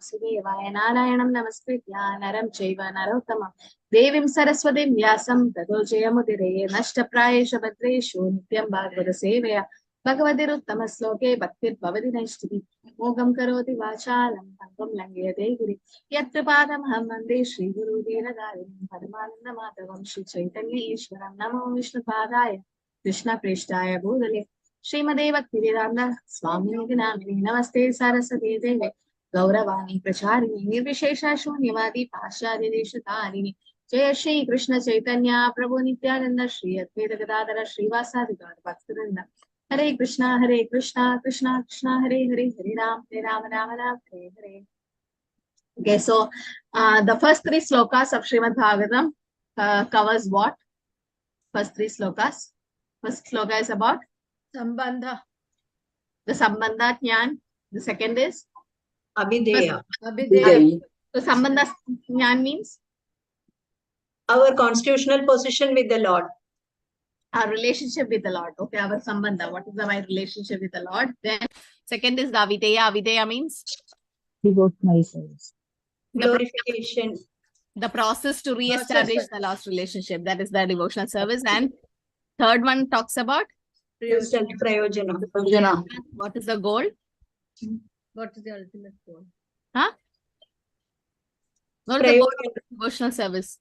Vasudevaya Narayanam Namaskritya Naram Chaiva Narottamam Devim Saraswatim Vyasam Tato Jayamudire Nashta Prayesha Bhadreshu Nityam Bhagavata Sevaya Bhagavatiruttama Sloke Bhaktir Bhavati Naishti Mogam Karoti Vachalam Tangam Langayate Giri Yatripadam Hamande Shri Guru Dinadarim Paramananda Matavam Shri Chaitanya Ishwaram Namo Vishnu Padaya Krishna Preshtaya Bhudale Srimade Bhaktivedanta Swami Namini Namaste Saraswati Deve Gauravani Pracharini Nirvishesha Shunyavadi Pashadi Deshatharini Jaya Shri Krishna Chaitanya Prabhu Nityananda Shri Advaita Gadadhara Srivasadi Gaur Bhaktivedanta Hare Krishna Krishna Krishna Hare Hare Hare Ram Ram Hare Hare. Okay, so the first three slokas of Srimad Bhagavatam covers what? First three slokas. First sloka is about Sambandha. The Sambandha Jnana. The second is Abhideya. So Sambandha Jnana means Our constitutional position with the Lord. Our relationship with the Lord. Okay, our Sambandha. What is my relationship with the Lord? Then second is the Avideya. Avideya means devotional service. Glorification. The process to re-establish the lost relationship. That is the devotional service. And third one talks about Prayojana. What is the goal? What is the ultimate goal? Huh? What is the goal of devotional service?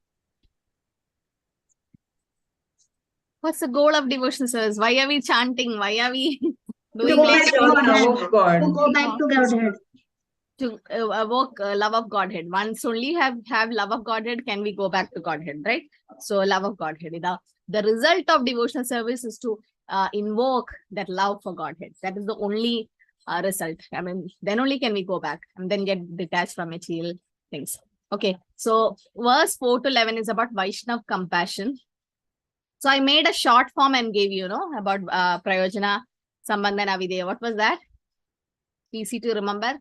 What's the goal of devotional service? Why are we chanting? Why are we doing love of God. To go back to Godhead. To evoke love of Godhead. Once only have love of Godhead, can we go back to Godhead, right? So love of Godhead. The result of devotional service is to invoke that love for Godhead. That is the only result. I mean, then only can we go back and then get detached from material things. Okay, so verse 4 to 11 is about Vaishnav compassion. So I made a short form and gave you, about Prayojana, Sambandha and Avideya. What was that? Easy to remember.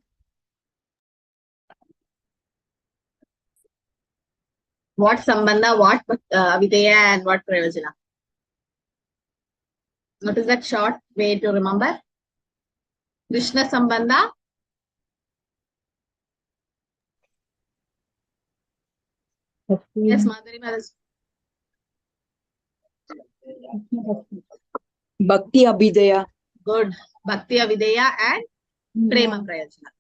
What Sambandha, what Avideya and what Prayojana? What is that short way to remember? Krishna Sambandha. Yes, Madhuri Maharaj. Bhakti Abhideya. Good. Bhakti Avideya and Prema Prayojana.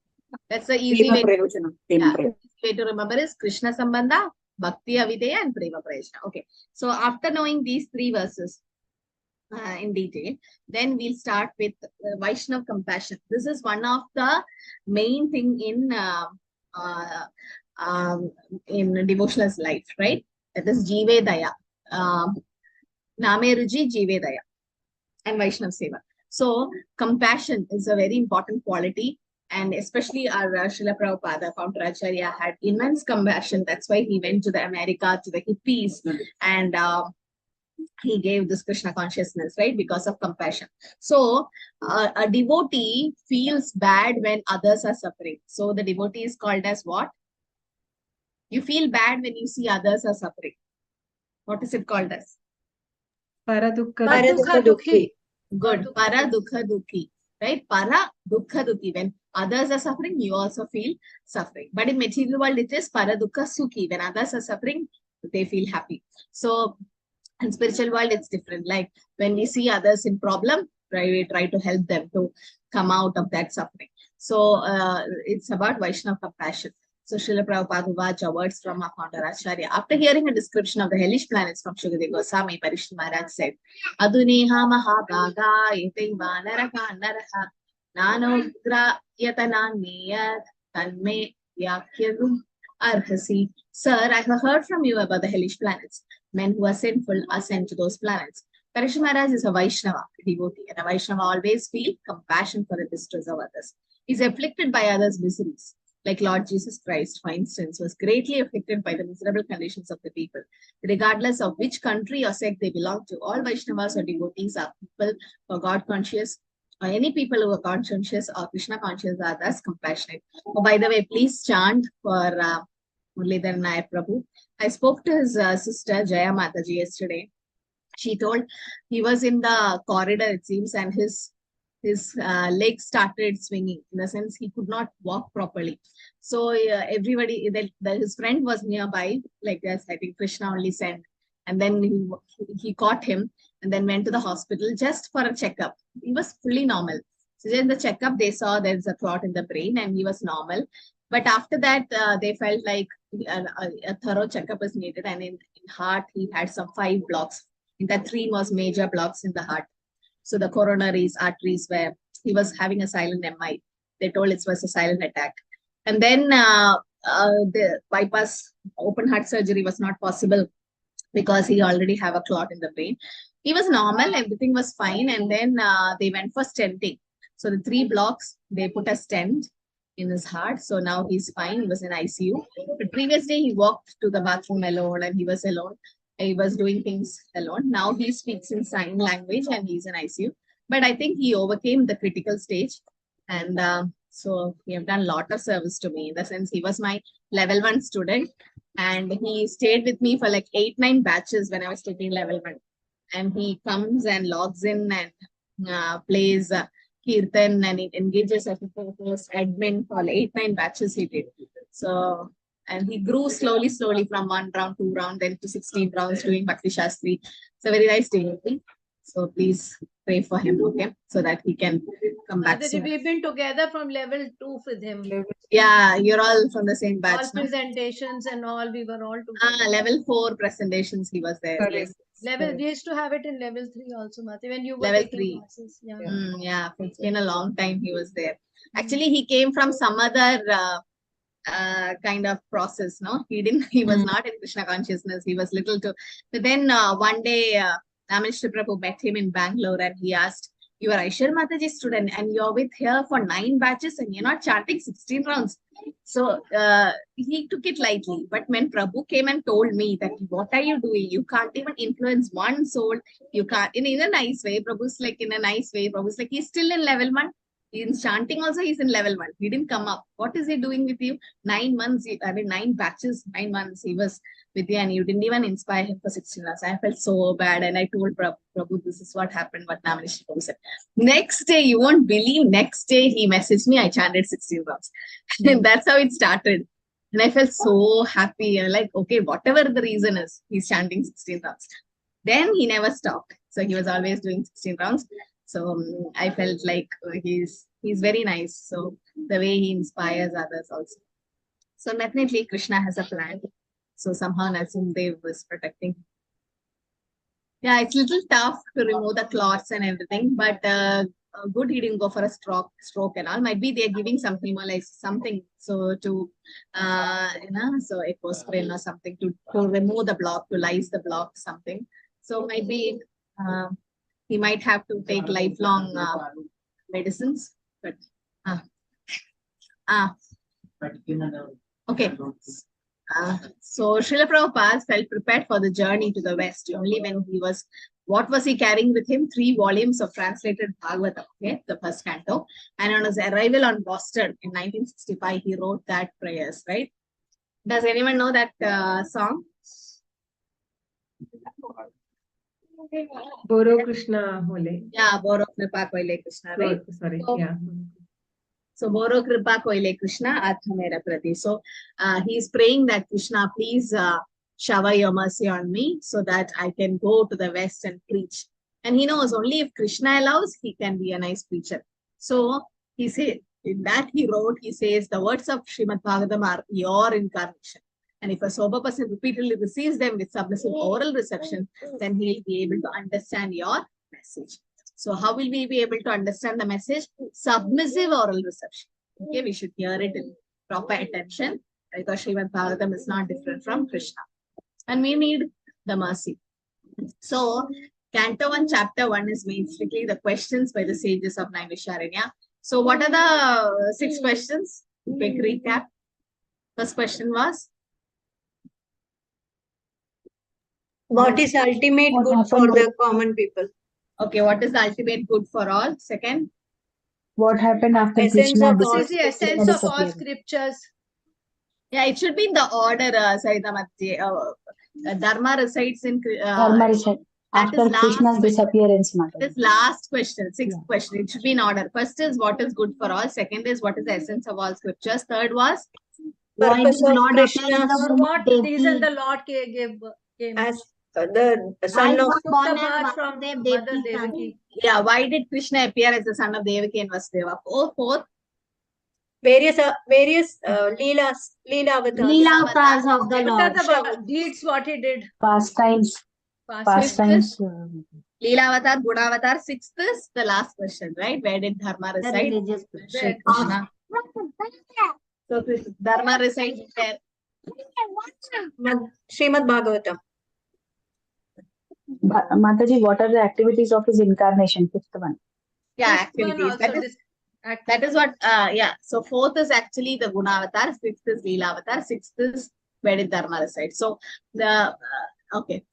That's the easy way. Way to remember is Krishna Sambandha, Bhakti Avideya and Prema Prayojana. Okay. So after knowing these three verses in detail, then we'll start with Vaishnav compassion. This is one of the main thing in devotional's life, right? That is Jive Daya. Name Ruji Jive Daya and Vaishnav Seva. So compassion is a very important quality, and especially our Srila Prabhupada, Founder Acharya, had immense compassion. That's why he went to the America, to the hippies, and he gave this Krishna consciousness, right? Because of compassion. So a devotee feels bad when others are suffering. So the devotee is called as what? You feel bad when you see others are suffering. What is it called as? Paradukha Dukhi. Good. Para Dukha Dukhi. Right? Para Dukha Dukhi. When others are suffering, you also feel suffering. But in material world, it is Para Dukha Sukhi. When others are suffering, they feel happy. So in spiritual world, it's different. Like when we see others in problem, right, we try to help them to come out of that suffering. So it's about Vaishnava compassion. So Srila Prabhupada Vacha, words from our founder Acharya. After hearing a description of the hellish planets from Shukadeva Goswami, Parishta Maharaj said, Aduneha Mahabhaga Yate Vanaraka Naraha Nanogra Yatananiya Tanme Yakyarum Arhasi. Sir, I have heard from you about the hellish planets. Men who are sinful are sent to those planets. Parishta Maharaj is a Vaishnava, a devotee, and a Vaishnava always feel compassion for the distress of others. He is afflicted by others' miseries. Like Lord Jesus Christ, for instance, was greatly afflicted by the miserable conditions of the people. Regardless of which country or sect they belong to, all Vaishnavas or devotees are people who are God conscious, or any people who are God conscious or Krishna conscious are thus compassionate. Oh, by the way, please chant for Muralidhar Nair Prabhu. I spoke to his sister Jaya Mataji yesterday. She told he was in the corridor, it seems, and his his legs started swinging, in the sense he could not walk properly. So everybody, his friend was nearby, like this, I think Krishna only sent. And then he caught him and then went to the hospital just for a checkup. He was fully normal. So in the checkup, they saw there's a clot in the brain and he was normal. But after that, they felt like a thorough checkup was needed. And in heart, he had some 5 blocks. In that 3 was major blocks in the heart. So the coronaries, arteries were, he was having a silent MI. They told it was a silent attack. And then the bypass open heart surgery was not possible because he already have a clot in the brain. He was normal, everything was fine. And then they went for stenting. So the 3 blocks, they put a stent in his heart. So now he's fine. He was in ICU. But previous day, he walked to the bathroom alone and he was alone. He was doing things alone. Now he speaks in sign language and he's in ICU. But I think he overcame the critical stage. And so he have done a lot of service to me, in the sense he was my level 1 student. And he stayed with me for like 8-9 batches when I was taking level 1. And he comes and logs in and plays Kirtan, and it engages as a admin for 8-9 batches he did. So, and he grew slowly from 1 round, 2 round, then to 16 rounds doing Bhakti Shastri. It's a very nice devotee. So please pray for him, okay? So that he can come back soon. We've been together from level 2 with him. Yeah, you're all from the same batch. All presentations and all, we were all together. Level 4 presentations, he was there. Correct. Yes. We used to have it in level 3 also, Mati, when you were Level taking 3. classes. Yeah. Yeah, it's been a long time he was there. Actually, he came from some other kind of process, no? He was not in Krishna consciousness. He was little too. But then one day, Ramesh Prabhu met him in Bangalore and he asked, "You are Aishwar Mataji student and you're with here for 9 batches and you're not chanting 16 rounds." So he took it lightly. But when Prabhu came and told me that, "What are you doing? You can't even influence one soul. You can't," in a nice way. Prabhu's like, in a nice way. Prabhu's like, he's still in level 1. In chanting also, he's in level 1. He didn't come up. What is he doing with you? 9 months, 9 batches, 9 months he was with you and you didn't even inspire him for 16 hours. I felt so bad and I told Prabhu, this is what happened, what Namanish Prabhu said. Next day, you won't believe, next day he messaged me, I chanted 16 rounds. And that's how it started. And I felt so happy. And like, okay, whatever the reason is, he's chanting 16 rounds. Then he never stopped. So he was always doing 16 rounds. So I felt like he's very nice. So the way he inspires others also. So definitely Krishna has a plan. So somehow Narasimhadev was protecting him. Yeah, it's a little tough to remove the clots and everything, but good he didn't go for a stroke and all. Might be they're giving some hemolysis, something. So to, so ecosprin or something to remove the block, to lyse the block, something. So might be he might have to take lifelong medicines, but okay. So Srila Prabhupada felt prepared for the journey to the West only when he was, what was he carrying with him? 3 volumes of translated Bhagavatam, okay, the first canto. And on his arrival on Boston in 1965, he wrote that prayers, right? Does anyone know that song? Boro Krishna Hole. Yeah, Boro Kripa Koile Krishna, right? Sorry, So, yeah. So Boro Kripa Koile Krishna Atha Mera Prati. So he's praying that Krishna, please shower your mercy on me so that I can go to the West and preach. And he knows only if Krishna allows, he can be a nice preacher. So he said, in that he wrote, he says, the words of Srimad Bhagavatam are your incarnation. And if a sober person repeatedly receives them with submissive oral reception, then he'll be able to understand your message. So how will we be able to understand the message? Submissive oral reception. Okay, we should hear it in proper attention because Srimad Bhagavatam is not different from Krishna. And we need the mercy. So, Canto 1, Chapter 1 is basically the questions by the sages of Naimisharanya. So, what are the 6 questions? Quick recap. First question was? What is ultimate What good for happened the common people? Okay, what is the ultimate good for all? Second? What happened after Essence Krishna of This all is the essence of all disappeared? scriptures. Yeah, it should be in the order, Sarita Matti. Dharma resides in Dharma resides. That is After last Krishna's question. disappearance, That Mataji. is last question, sixth Yeah. question. It should be in order. First is what is good for all. Second is what is the essence of all scriptures. Third was Why Purpose did of Lord appear in Krishna the For womb what of reason the Devaki? Lord came? as the I son of was Took born the as birth from Vasudev Mother Devaki's son. Devaki. yeah. Why did Krishna appear as the son of Devaki and Vasudeva? Fourth, various Leela avatars. Leela avatars of the What are Lord. the deeds what he did? Pastimes. Past Pastimes. Leela avatar, Guna avatar. Sixth is the last question, right? Where did Dharma The reside? religious. Shri Krishna. So Dharma resides where? Srimad Bhagavatam. Mataji, what are the activities of his incarnation? Fifth one. Yeah, Fifth one activities. also, That is this act- that is what yeah. So fourth is actually the Guna avatar, fifth is Leela avatar, sixth is where did Dharma reside. So the okay.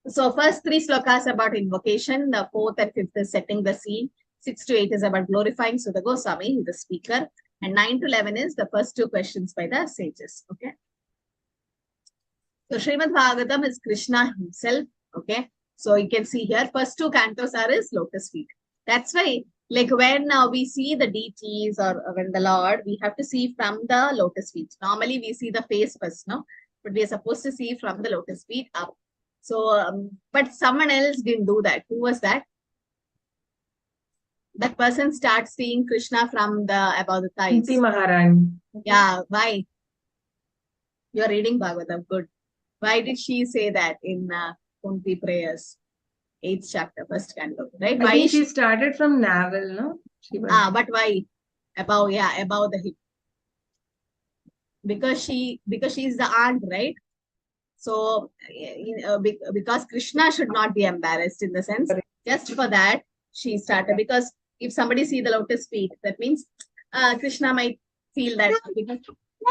So first three slokas about invocation, the fourth and fifth is setting the scene, 6 to 8 is about glorifying Sudha Goswami, the speaker, and 9 to 11 is the first two questions by the sages. Okay. So Srimad Bhagavatam is Krishna himself. Okay. So you can see here, first two cantos are his lotus feet. That's why, like when we see the deities or when the Lord, we have to see from the lotus feet. Normally we see the face first, no? But we are supposed to see from the lotus feet up. So, but someone else didn't do that. Who was that? That person starts seeing Krishna from the above the thighs. Kunti Maharani. Yeah, why? You're reading Bhagavatam, good. Why did she say that in Kunti prayers, 8th chapter, first canto, right? I Why think is she started from navel, no? She was but why? Above, yeah, above the hip. Because she's the aunt, right? So, because Krishna should not be embarrassed in the sense, just for that, she started. Because if somebody see the lotus feet, that means Krishna might feel that because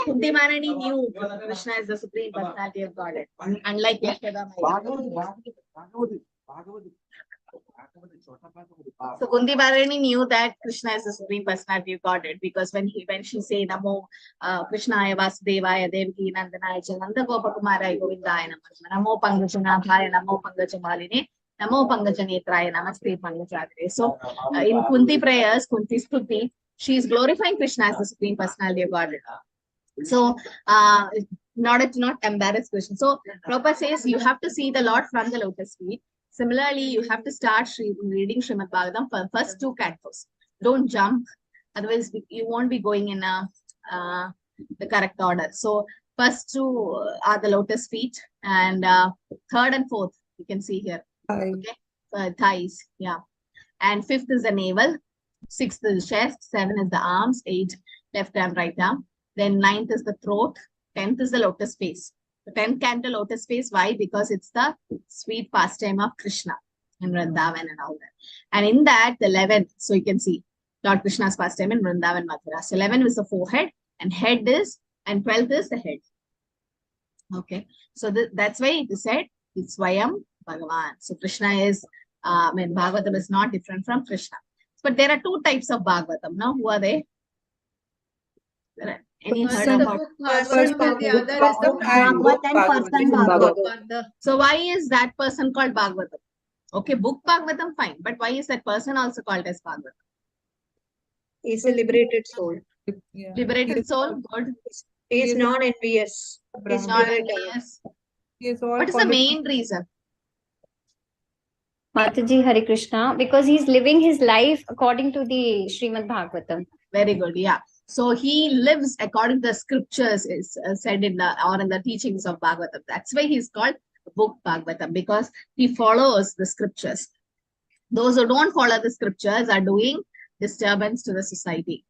Kunti Maharani knew Krishna is the supreme personality of Godhead. Unlike Yashoda Maya. So Kunti Maharani knew that Krishna is the supreme personality of Godhead because when she say Namo Krishnaya Vasudevaya Devaki Nandanaya Nanda Gopakumaraya Govindaya Namo Pangachanabhaya Namo Pangachabaline Namo Pangachanetraya Namaste Pangachadre. So in Kunti prayers, Kunti Stuti, she is glorifying Krishna as the supreme personality of Godhead. So in order to not embarrass Krishna. So Prabhupada says you have to see the Lord from the lotus feet. Similarly, you have to start reading Srimad Bhagavatam for first two cantos. Don't jump, otherwise you won't be going in the correct order. So first two are the lotus feet, and third and fourth you can see here. Okay, thighs, yeah. And fifth is the navel, sixth is the chest, 7 is the arms, 8 left arm, right arm. Then 9th is the throat, 10th is the lotus face. The 10th canto lotus face, why? Because it's the sweet pastime of Krishna in Vrindavan and all that. And in that, the 11th, so you can see Lord Krishna's pastime in Vrindavan, Mathura. So 11 is the forehead, and head is, and 12th is the head. Okay, so that's why it is said it's Swayam Bhagavan. So Krishna is, Bhagavatam is not different from Krishna. But there are two types of Bhagavatam. Now, who are they? Any One heard is the about? book Bhagavatam and the other is the Bhagavad and person Bhagavad. So why is that person called Bhagavatam? Okay, book Bhagavatam, fine. But why is that person also called as Bhagavatam? He's a liberated soul. Yeah. Liberated soul, good. He is non-envious. He's Not pure. envious. Yes, all What is the main reason? Mataji Hare Krishna, because he's living his life according to the Srimad Bhagavatam. Very good, yeah. So he lives according to the scriptures is said in the or in the teachings of Bhagavatam. That's why he's called book Bhagavatam, because he follows the scriptures. Those who don't follow the scriptures are doing disturbance to the society.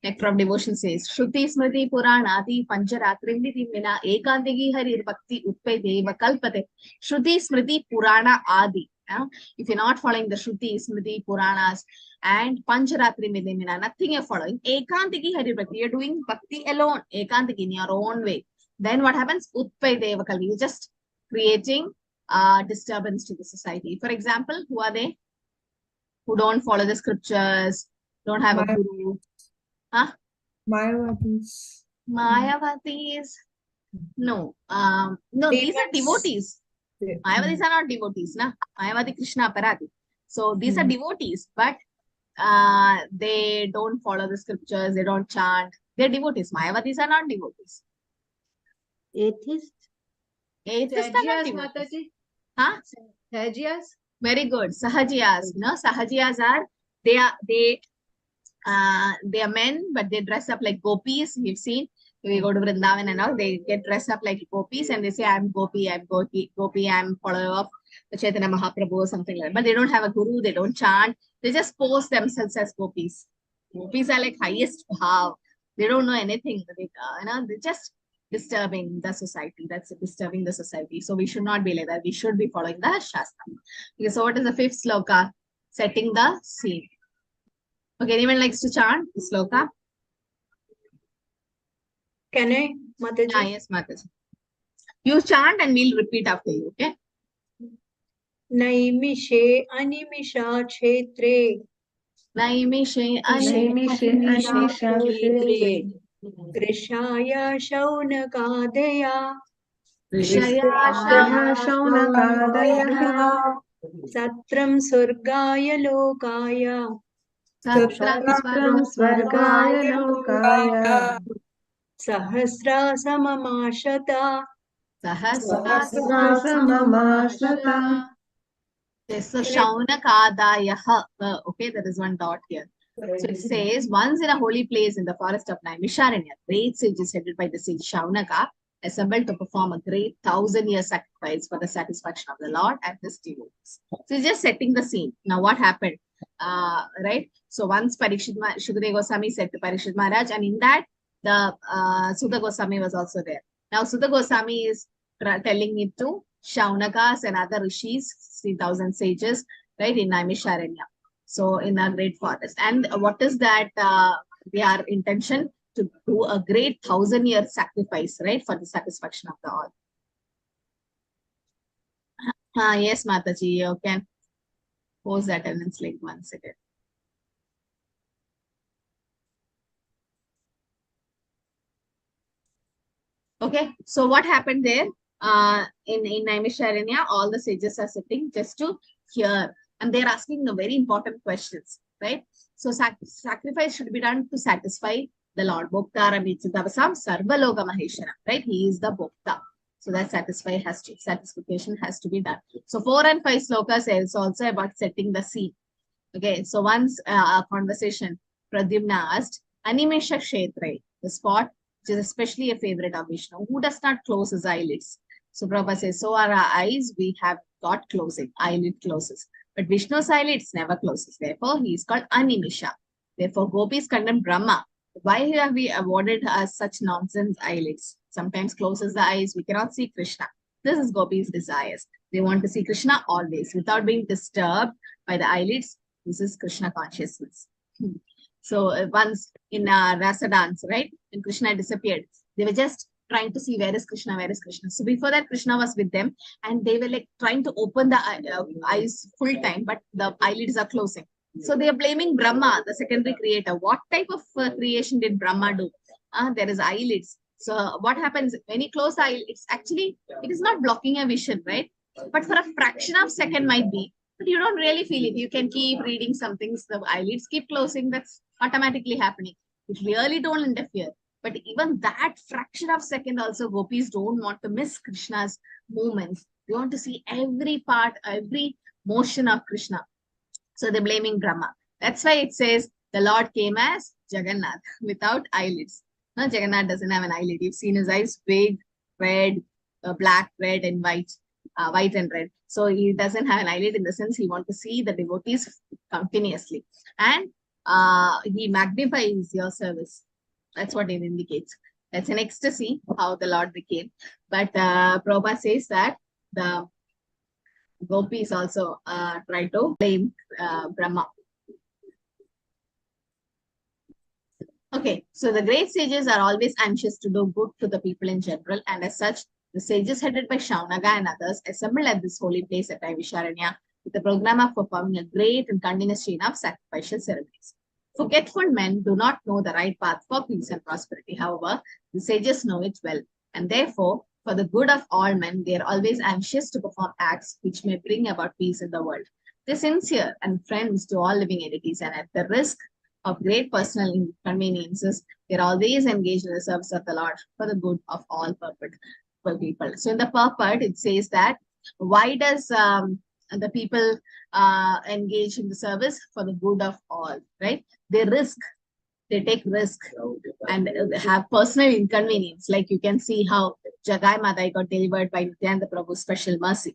Like from devotion says, Shruti Smriti Puranati Pancharatrimniti Mina Ekantigi Harir Bhakti Utpe Deva Kalpate. Shruti Smriti Purana Adi. If you're not following the Shruti, Smriti, Puranas and Pancharatri Midimina, nothing you're following. Ekantiki Harir Bhakti, you're doing Bhakti alone, Ekantiki in your own way. Then what happens? Utpe Deva Kalpate. You're just creating disturbance to the society. For example, who are they? Who don't follow the scriptures, don't have a guru. Huh? Mayavadis. Mayavadis. No. No, these are devotees. Mayavadis are not devotees, na? Mayavadi Krishna Aparadi. So these are devotees, but they don't follow the scriptures, they don't chant. They're devotees. Mayavadis are not devotees. Atheist? Atheists are not Tyajias, devotees. Mataji. Huh? Tyajias. Very good. Sahajiyas. You know, Sahajiyas are they are men, but they dress up like gopis. We've seen. We go to Vrindavan and all, they get dressed up like gopis and they say, I'm Gopi, I'm follower of Chaitanya Mahaprabhu or something like that. But they don't have a guru, they don't chant. They just pose themselves as gopis. Gopis are like highest bhav. They don't know anything. They're just disturbing the society. That's disturbing the society. So we should not be like that. We should be following the Shastra. Okay, so what is the fifth sloka? Setting the scene. Okay, anyone likes to chant the sloka? Can I, Mataji? Yes, Mataji. You chant and we'll repeat after you, okay? Naimishe animisha kshetre Naimishe kshetre Grishaya shaunakadaya Shaunakadayah Satram surgaya lokaya Satram Swargaya Lokaya Sahasra samamashata Sahasrasamamashata. Yes, so Shaunakadayaha. Okay, there is one dot here. So it says, once in a holy place in the forest of Naimisharanya, great sages headed by the sage Shaunaka assembled to perform a great 1,000-year sacrifice for the satisfaction of the Lord and his devotees. So it's just setting the scene. Now what happened? Right? So once Shukadeva Goswami said to Parikshit Maharaj, and in that the Sutta Goswami was also there. Now Sutta Goswami is telling it to Shaunakas and other rishis, 3,000 sages, right, in Naimisharanya. So in a great forest. And what is that their intention? To do a great 1,000-year sacrifice, right, for the satisfaction of the all. Yes, Mataji, you can post the attendance link once again. Okay, so what happened there? In Naimisharanya, all the sages are sitting just to hear, and they're asking the very important questions, right? So sacrifice should be done to satisfy the Lord. Bhoktara Michitavasam Sarvaloka Maheshwara, right? He is the Bhokta. So that satisfaction has to be done. So 4 and 5 slokas is also about setting the scene. Okay, so once a conversation, Pradyumna asked, Animesha Kshetre, the spot which is especially a favorite of Vishnu, who does not close his eyelids. So Prabhupada says, so are our eyes, we have got closing, eyelid closes. But Vishnu's eyelids never closes. Therefore, he is called Animisha. Therefore, gopis condemn Brahma. Why have we awarded us such nonsense eyelids? Sometimes closes the eyes, we cannot see Krishna. This is gopis' desires. They want to see Krishna always without being disturbed by the eyelids. This is Krishna consciousness. So once in Rasa dance, right, when Krishna disappeared, they were just trying to see where is Krishna, where is Krishna. So before that, Krishna was with them and they were like trying to open the eyes full time, but the eyelids are closing. So they are blaming Brahma, the secondary creator. What type of creation did Brahma do? There is eyelids. So what happens when you close the eyelids? Actually, it is not blocking a vision, right? But for a fraction of a second might be, but you don't really feel it. You can keep reading some things, the eyelids keep closing, that's automatically happening. It really don't interfere. But even that fraction of a second also, gopis don't want to miss Krishna's movements. They want to see every part, every motion of Krishna. So they're blaming Brahma. That's why it says the Lord came as Jagannath without eyelids. No, Jagannath doesn't have an eyelid. You've seen his eyes big, red, black, red, and white, white and red. So he doesn't have an eyelid in the sense he wants to see the devotees continuously. And he magnifies your service. That's what it indicates. That's an ecstasy, how the Lord became. But Prabhupada says that the gopis also try to blame Brahma. Okay, so the great sages are always anxious to do good to the people in general, and as such, the sages headed by Shaunaga and others assembled at this holy place at Naimisharanya with a program of performing a great and continuous chain of sacrificial ceremonies. Forgetful men do not know the right path for peace and prosperity. However, the sages know it well, and therefore For the good of all men, they are always anxious to perform acts which may bring about peace in the world. They are sincere and friends to all living entities, and at the risk of great personal inconveniences, they are always engaged in the service of the Lord for the good of all people. So in the purport, it says that why does the people engage in the service? For the good of all, right? They take risk and have personal inconvenience. Like you can see how Jagai Madai got delivered by Nityananda Prabhu's special mercy.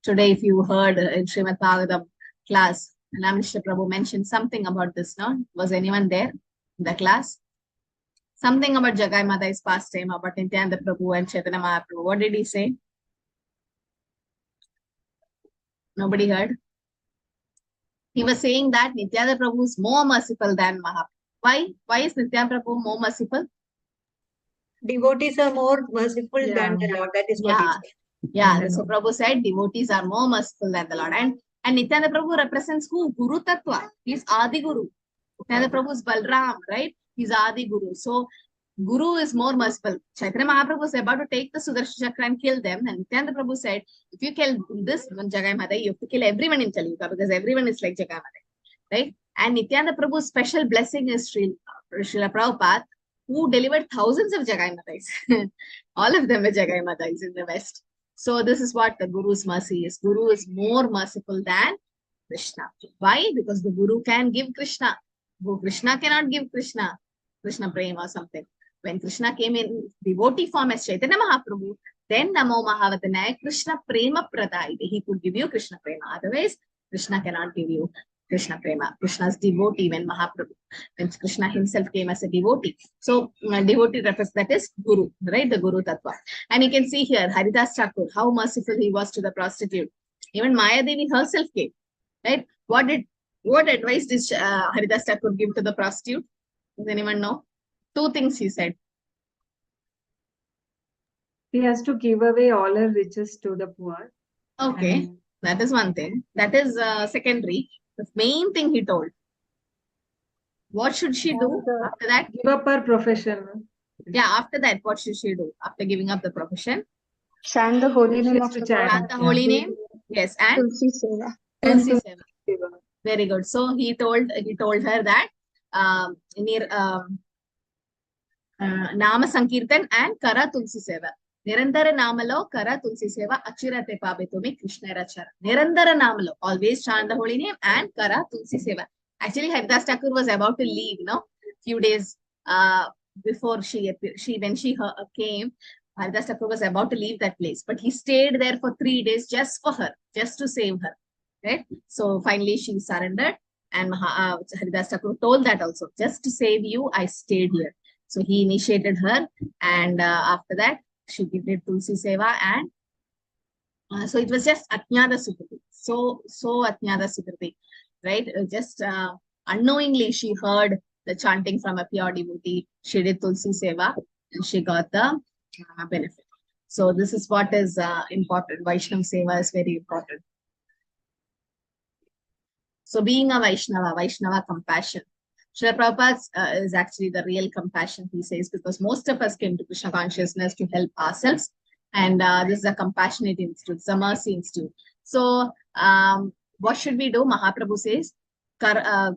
Today, if you heard in Srimad Bhagavatam class, Namanishtha Prabhu mentioned something about this, no? Was anyone there in the class? Something about Jagai Madai's pastime, about Nityananda Prabhu and Chaitanya Mahaprabhu. What did he say? Nobody heard? He was saying that Nityananda Prabhu is more merciful than Mahaprabhu. Why? Why is Nityananda Prabhu more merciful? Devotees are more merciful than the Lord. That is what he said. Yeah. So Prabhu said devotees are more merciful than the Lord. And Nityananda Prabhu represents who? Guru Tattva. He's Adi Guru. Nityananda Prabhu is Balram, right? He's Adi Guru. So Guru is more merciful. Chaitanya Mahaprabhu was about to take the Sudarshan Chakra and kill them. And Nityananda Prabhu said, if you kill this Jagai Madai, you have to kill everyone in Kaliyuga because everyone is like Jagai Madai, right? And Nityananda Prabhu's special blessing is Srila Prabhupada, who delivered thousands of Jagai Madais. All of them were Jagai Madais in the West. So this is what the Guru's mercy is. Guru is more merciful than Krishna. Why? Because the Guru can give Krishna. Krishna cannot give Krishna Prema or something. When Krishna came in devotee form as Chaitanya Mahaprabhu, then Namo Mahavatanaya Krishna Prema Pradayite. He could give you Krishna Prema. Otherwise, Krishna cannot give you Krishna Prema. Krishna's devotee when Mahaprabhu, when Krishna himself came as a devotee. So, devotee represents, that is Guru, right? The Guru Tattva. And you can see here, Haridas Thakur, how merciful he was to the prostitute. Even Maya Devi herself came, right? What advice did Haridas Thakur give to the prostitute? Does anyone know? 2 things he said. He has to give away all her riches to the poor. Okay, that is one thing. That is secondary. The main thing he told. What should she do after that? Give up her profession. Yeah, after that, what should she do? After giving up the profession? Chant the holy She name has of to the chant. Chant the holy name. Yes, and Tulsi Seva. Tulsi Seva. Very good. So he told her that Nama Sankirtan and Kara Tulsi Seva. Nirantara Namalo, Kara Tulsi Seva, Achirate Pabetumi, Krishna Rachara. Nirantara Namalo, always chant the holy name and Kara Tulsi Seva. Actually, Haridas Thakur was about to leave, few days before when she came, Haridas Thakur was about to leave that place. But he stayed there for 3 days just for her, just to save her. Right? So finally she surrendered, and Haridas Thakur told that also, just to save you, I stayed here. So he initiated her, and after that, she did Tulsi Seva, and so it was just Atnyada Sukriti. So Atnyada Sukriti, right? Just unknowingly, she heard the chanting from a pure devotee. She did Tulsi Seva, and she got the benefit. So this is what is important. Vaishnava Seva is very important. So being a Vaishnava compassion. Srila Prabhupada is actually the real compassion, he says, because most of us came to Krishna consciousness to help ourselves. And this is a compassionate institute, it's a mercy institute. So what should we do? Mahaprabhu says, Janma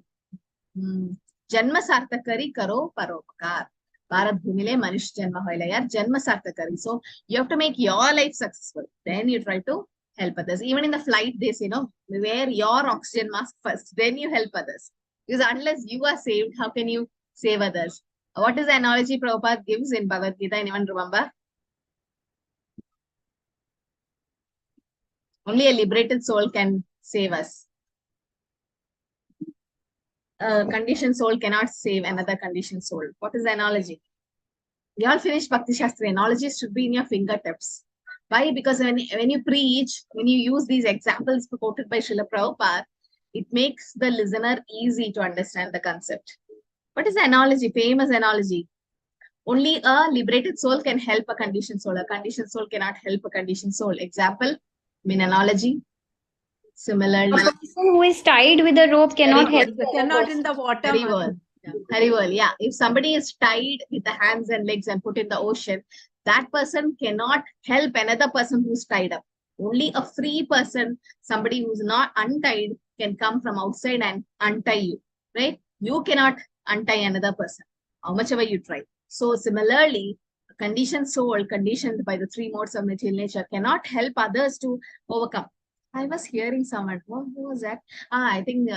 Sartakari Karo Paropakar. Bharat Bhumile Manish Janma Hoila Yar, Janma Sartakari. So you have to make your life successful. Then you try to help others. Even in the flight, they say, wear your oxygen mask first, then you help others. Because unless you are saved, how can you save others? What is the analogy Prabhupada gives in Bhagavad Gita? Anyone remember? Only a liberated soul can save us. A conditioned soul cannot save another conditioned soul. What is the analogy? We all finished Bhakti Shastra. Analogies should be in your fingertips. Why? Because when you preach, when you use these examples quoted by Srila Prabhupada, it makes the listener easy to understand the concept. What is the analogy? Famous analogy. Only a liberated soul can help a conditioned soul. A conditioned soul cannot help a conditioned soul. Example, analogy. Similarly, A person who is tied with a rope cannot help. Cannot in the water. very well. Very well. Yeah. If somebody is tied with the hands and legs and put in the ocean, that person cannot help another person who's tied up. Only a free person, somebody who's not untied, can come from outside and untie you, right? You cannot untie another person, how much ever you try. So similarly, a conditioned soul, conditioned by the three modes of material nature, cannot help others to overcome. I was hearing someone, who was that? I think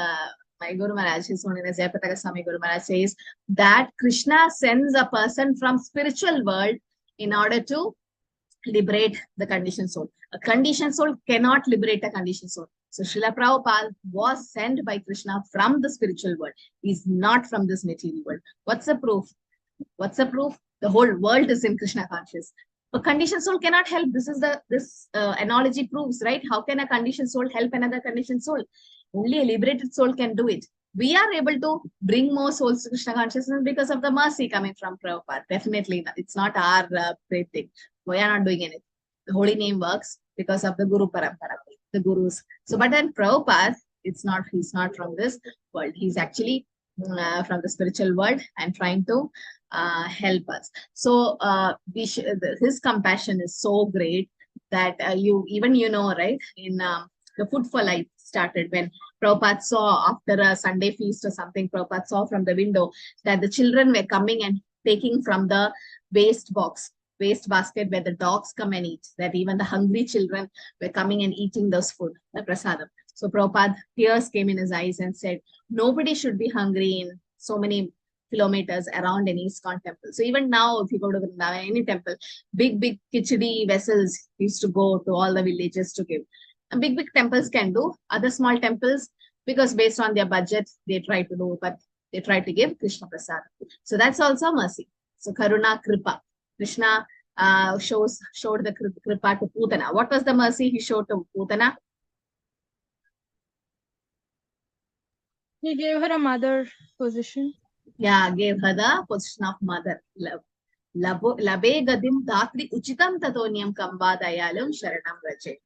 my Guru Maharaj, his own as Jayapataka Swami Guru Maharaj, says that Krishna sends a person from spiritual world in order to liberate the conditioned soul. A conditioned soul cannot liberate a conditioned soul. So Srila Prabhupada was sent by Krishna from the spiritual world. He's not from this material world. What's the proof? What's the proof? The whole world is in Krishna conscious. A conditioned soul cannot help. This analogy proves, right? How can a conditioned soul help another conditioned soul? Only a liberated soul can do it. We are able to bring more souls to Krishna consciousness because of the mercy coming from Prabhupada. Definitely, it's not our great thing. We are not doing anything. The holy name works because of the Guru Parampara, the Gurus. So, but then Prabhupada, he's not from this world. He's actually from the spiritual world and trying to help us. So, his compassion is so great that right, in the Food for Life started when Prabhupada saw after a Sunday feast or something, Prabhupada saw from the window that the children were coming and taking from the waste basket where the dogs come and eat, that even the hungry children were coming and eating those food, the prasadam. So Prabhupada, tears came in his eyes and said, nobody should be hungry in so many kilometers around an ISKCON temple. So even now, if you go to Vrindavan, any temple, big khichdi vessels used to go to all the villages to give. And big temples can do. Other small temples, because based on their budget, they try to do, but they try to give Krishna Prasad. So that's also mercy. So Karuna Kripa. Krishna showed the Kripa to Putana. What was the mercy he showed to Putana? He gave her a mother position. Yeah, gave her the position of mother. Labe gadim datri uchitam tatonyam kamba dayalam sharanam raje.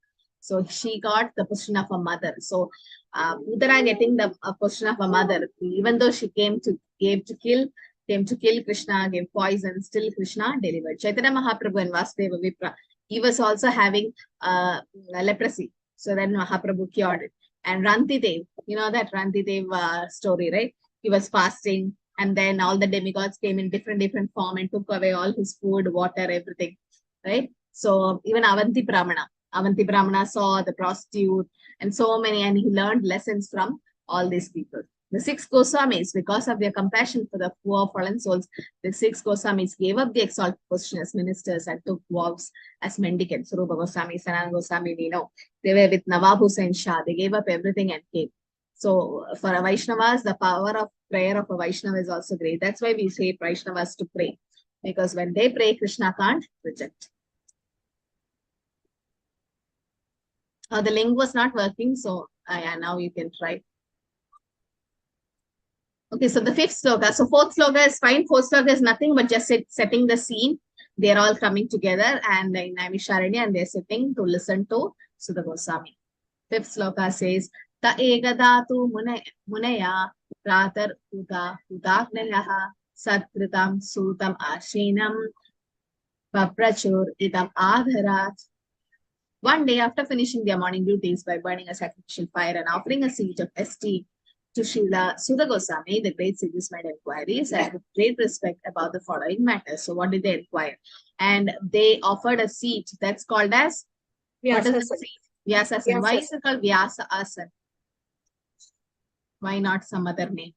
So she got the position of a mother. So Putana getting the position of a mother, even though she came to kill Krishna, gave poison, still Krishna delivered. Chaitanya Mahaprabhu and Vasudeva Vipra, he was also having leprosy. So then Mahaprabhu cured it. And Rantidev, you know that Rantidev story, right? He was fasting, and then all the demigods came in different form and took away all his food, water, everything, right? So even Avanti Brahmana saw the prostitute and so many, and he learned lessons from all these people. The 6 Goswamis, because of their compassion for the poor fallen souls, the 6 Goswamis gave up the exalted position as ministers and took vows as mendicants. Rupa Goswami, Sanatana Goswami, we know. They were with Nawab Hussain Shah. They gave up everything and came. So for a Vaishnavas, the power of prayer of a Vaishnava is also great. That's why we say Vaishnavas to pray. Because when they pray, Krishna can't reject. The link was not working, so now you can try. Okay, so the 5th sloka. So 4th sloka is fine. 4th sloka is nothing but just setting the scene. They're all coming together and in Naimisharanya, and they're sitting to listen to Sudha Goswami. 5th sloka says, Ta egadatu munaya pratar udagnayaha satkritam sutam ashinam paprachur idam adharat. One day, after finishing their morning duties by burning a sacrificial fire and offering a seat of esteem to Srila Sudha Goswami, the great sages made inquiries and with great respect about the following matters. So what did they inquire? And they offered a seat that's called as, what is the seat? Vyasasana. Why is it called Vyasa Asana? Why not some other name?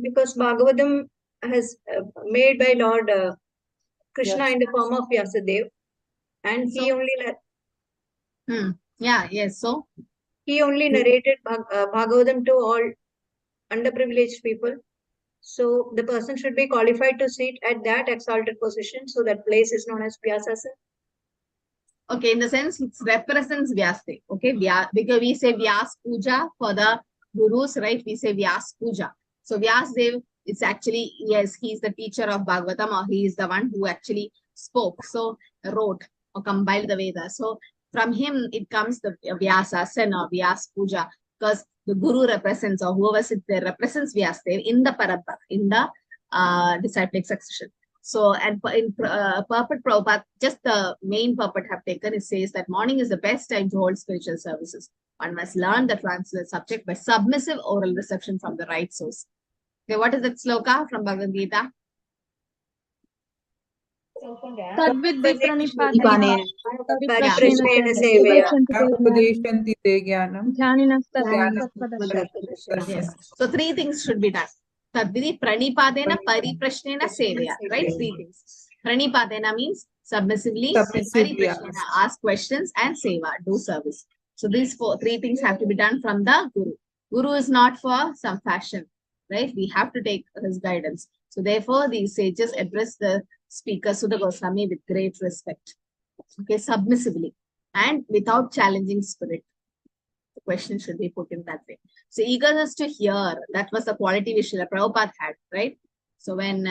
Because Bhagavatam has made by Lord Krishna in the form of Vyasadev, and he So he only narrated Bhagavatam to all underprivileged people. So the person should be qualified to sit at that exalted position. So that place is known as Vyasasana. Okay, in the sense it represents Vyasadev. Okay, because we say Vyas Puja for the Gurus, right? We say Vyas Puja. So Vyasadev is actually, yes, he's the teacher of Bhagavatam, or he is the one who actually spoke, so wrote or compiled the Vedas. So from him it comes the Vyasasana or Vyas Puja, because the Guru represents, or whoever sits there represents Vyasadev in the Parampara, in the disciplic succession. So, and in purport Prabhupada, just the main purport have taken, it says that morning is the best time to hold spiritual services. One must learn the translated subject by submissive oral reception from the right source. Okay, what is that sloka from Bhagavad Gita? Tadvidhi Pranipane. Viprashnena Viprashnena Seveya. Seveya. Upadeshanti te jnanam. Yes. So three things should be done. Tadvidhi pranipadena pariprashnena seveya. Right? Three things. Pranipadena means submissively, pariprashnena, ask questions, and seva, do service. So these three things have to be done from the Guru. Guru is not for some fashion, right? We have to take his guidance. So therefore, these sages address the speaker Sudha Goswami with great respect. Okay, submissively and without challenging spirit. The question should be put in that way. So eagerness to hear, that was the quality which Srila Prabhupada had, right? So when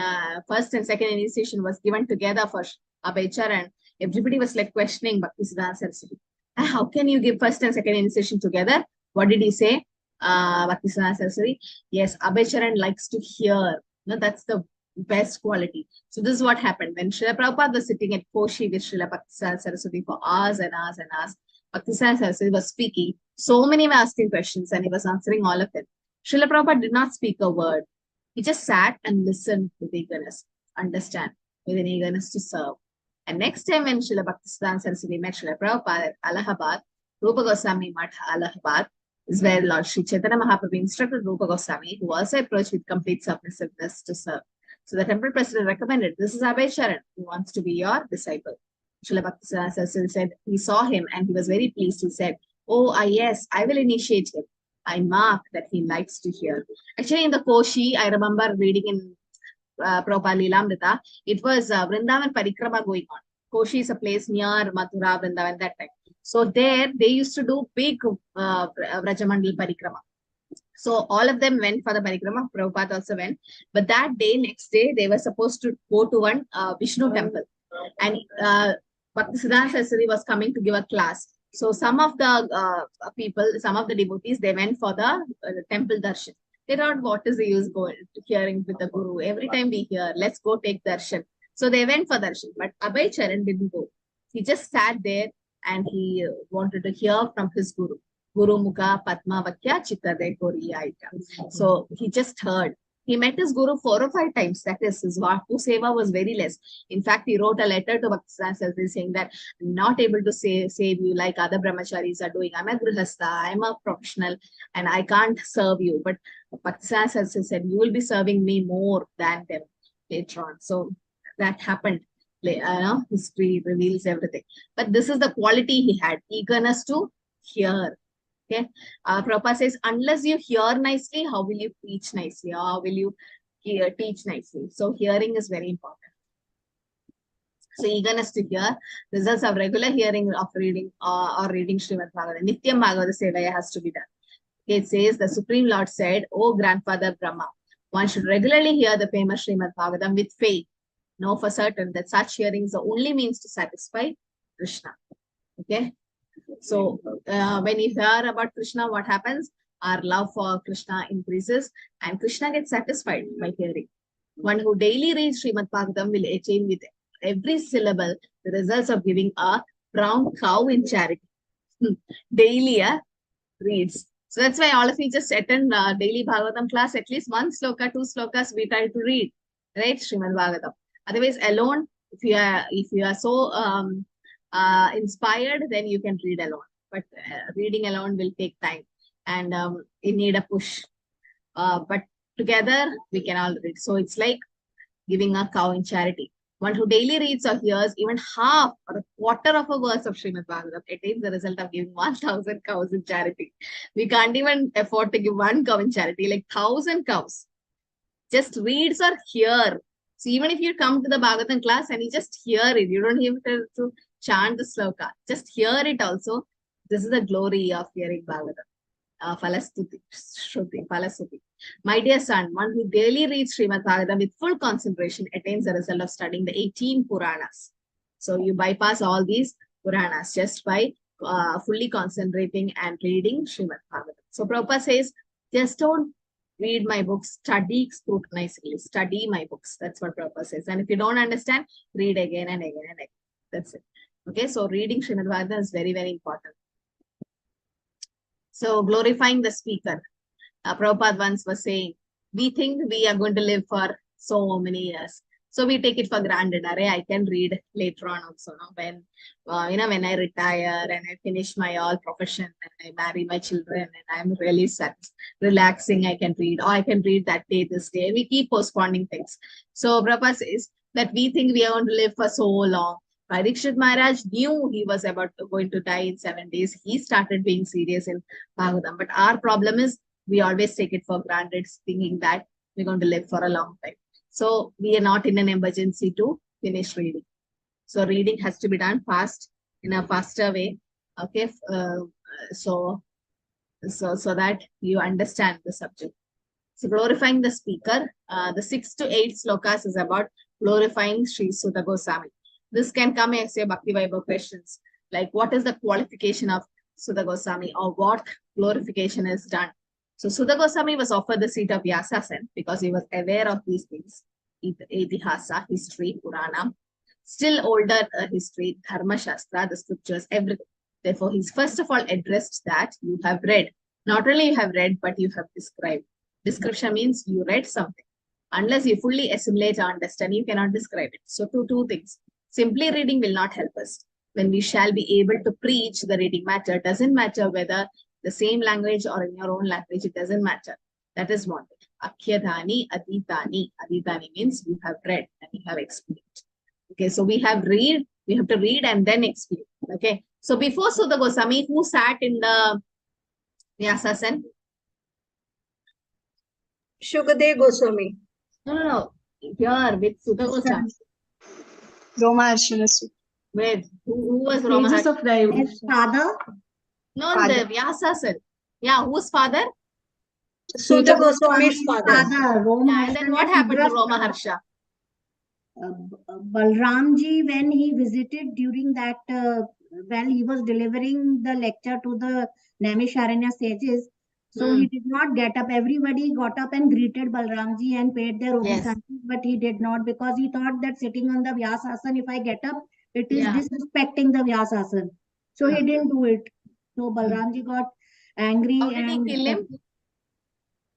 first and second initiation was given together for Abhaycharan, everybody was like questioning Bhaktisiddhanta Saraswati. How can you give first and second initiation together? What did he say? Bhaktisiddhanta Saraswati, yes, Abhaycharan likes to hear. No, that's the best quality. So this is what happened. When Srila Prabhupada was sitting at Koshi with Srila Bhaktisiddhanta Saraswati for hours and hours and hours, Bhaktisiddhanta Saraswati was speaking. So many were asking questions and he was answering all of them. Srila Prabhupada did not speak a word. He just sat and listened with eagerness, understand, with an eagerness to serve. And next time when Srila Bhaktisiddhanta Saraswati met Srila Prabhupada at Allahabad, Rupa Goswami Math, Allahabad, is where Lord Sri Chaitanya Mahaprabhu instructed Rupa Goswami, who also approached with complete submissiveness to serve. So the temple president recommended, this is Abhaycharan, who wants to be your disciple. Srila Bhaktisiddhanta Saraswati said, he saw him and he was very pleased. He said, oh, yes, I will initiate him. I mark that he likes to hear. Actually, in the Koshi, I remember reading in Prabhupada Lilamrita, it was Vrindavan Parikrama going on. Koshi is a place near Mathura, Vrindavan, that time. So there, they used to do big Vrajamandal Parikrama. So all of them went for the Parikrama. Prabhupada also went. But that day, next day, they were supposed to go to one Vishnu temple. And Bhaktisiddhanta Saraswati was coming to give a class. So some of the people, some of the devotees, they went for the temple darshan. They thought, what is the use going to hearing with the Guru? Every time we hear, let's go take darshan. So they went for darshan. But Abhaycharan didn't go. He just sat there and he wanted to hear from his Guru. Guru Mukha Padma Vakya Chittade Koriyaika. So he just heard. He met his Guru 4 or 5 times. That is, his Vaku Seva was very less. In fact, he wrote a letter to Bhaktisiddhanta Saraswati saying that I'm not able to save you like other brahmacharis are doing. I'm a grihastha, I'm a professional, and I can't serve you. But Bhaktisiddhanta Saraswati said, you will be serving me more than them later on. So that happened. History reveals everything. But this is the quality he had, eagerness to hear. Okay, Prabhupada says, unless you hear nicely, how will you preach nicely? Or how will you teach nicely? So hearing is very important. So eagerness to hear, results of regular hearing of reading or reading Srimad Bhagavatam. Nityam Bhagavata Sevaya has to be done. It says, the Supreme Lord said, O Grandfather Brahma, one should regularly hear the famous Srimad Bhagavatam with faith. Know for certain that such hearing is the only means to satisfy Krishna. Okay. So when you hear about Krishna, what happens? Our love for Krishna increases and Krishna gets satisfied by hearing. One who daily reads Srimad Bhagavatam will attain with every syllable the results of giving a brown cow in charity. Daily reads. So that's why all of you just attend daily Bhagavatam class, at least 1 sloka, 2 slokas we try to read, right? Srimad Bhagavatam. Otherwise, alone, if you are so inspired, then you can read alone. But reading alone will take time and you need a push. But together, we can all read. So it's like giving a cow in charity. One who daily reads or hears even half or a quarter of a verse of Srimad Bhagavatam attains the result of giving 1,000 cows in charity. We can't even afford to give 1 cow in charity, like 1,000 cows. Just reads or hear. So even if you come to the Bhagavatam class and you just hear it, you don't have to chant the sloka. Just hear it also. This is the glory of hearing Bhagavatam. Falastuti, Shruti, Falasuti. My dear son, one who daily reads Srimad Bhagavatam with full concentration attains the result of studying the 18 Puranas. So you bypass all these Puranas just by fully concentrating and reading Srimad Bhagavatam. So Prabhupada says, just don't read my books, study scrutinizingly, study my books. That's what Prabhupada says. And if you don't understand, read again and again and again. That's it. Okay, so reading Srimad Bhagavatam is very, very important. So glorifying the speaker. Prabhupada once was saying, we think we are going to live for so many years. So we take it for granted. I can read later on also. No? When, when I retire and I finish my all profession and I marry my children and I'm really set, relaxing, I can read. Or I can read that day, this day. We keep postponing things. So Prabhupada says that we think we are going to live for so long. Parikshit Maharaj knew he was going to die in 7 days. He started being serious in Bhagavatam. But our problem is we always take it for granted, thinking that we're going to live for a long time. So we are not in an emergency to finish reading. So reading has to be done fast, in a faster way. Okay, so that you understand the subject. So glorifying the speaker, the 6 to 8 slokas is about glorifying Sri Sudha Goswami. This can come as a Bhakti Vaibav questions, like what is the qualification of Sudha Goswami or what glorification is done. So Sudha Goswami was offered the seat of Vyasasan because he was aware of these things. Itihasa, history, Purana, still older history, Dharma Shastra, the scriptures, everything. Therefore, he's first of all addressed that you have read. Not only you have read, but you have described. Description means you read something. Unless you fully assimilate or understand, you cannot describe it. So two things. Simply reading will not help us. When we shall be able to preach the reading matter, doesn't matter whether the same language or in your own language, it doesn't matter. That is wanted. Akhyadani, Aditani. Aditani means you have read and you have explained. Okay, so we have to read and then explain. Okay, so before Sudha Goswami, who sat in the Vyasasan? Shukadeva Goswami. No. Here with Sudha Goswami. Romaharsha. With who was Pages Romaharsha? of dive. His father, No, the Vyasasan. Yeah, whose father? Sudha Goswami's father. father, Yeah, and then what happened to Romaharsha? Balramji, when he visited during that, when he was delivering the lecture to the Naimisharanya sages, so he did not get up. Everybody got up and greeted Balramji and paid their obeisances, but he did not because he thought that sitting on the Vyasasan, if I get up, it is disrespecting the Vyasasan. So he didn't do it. So Balramji got angry. How did he kill him?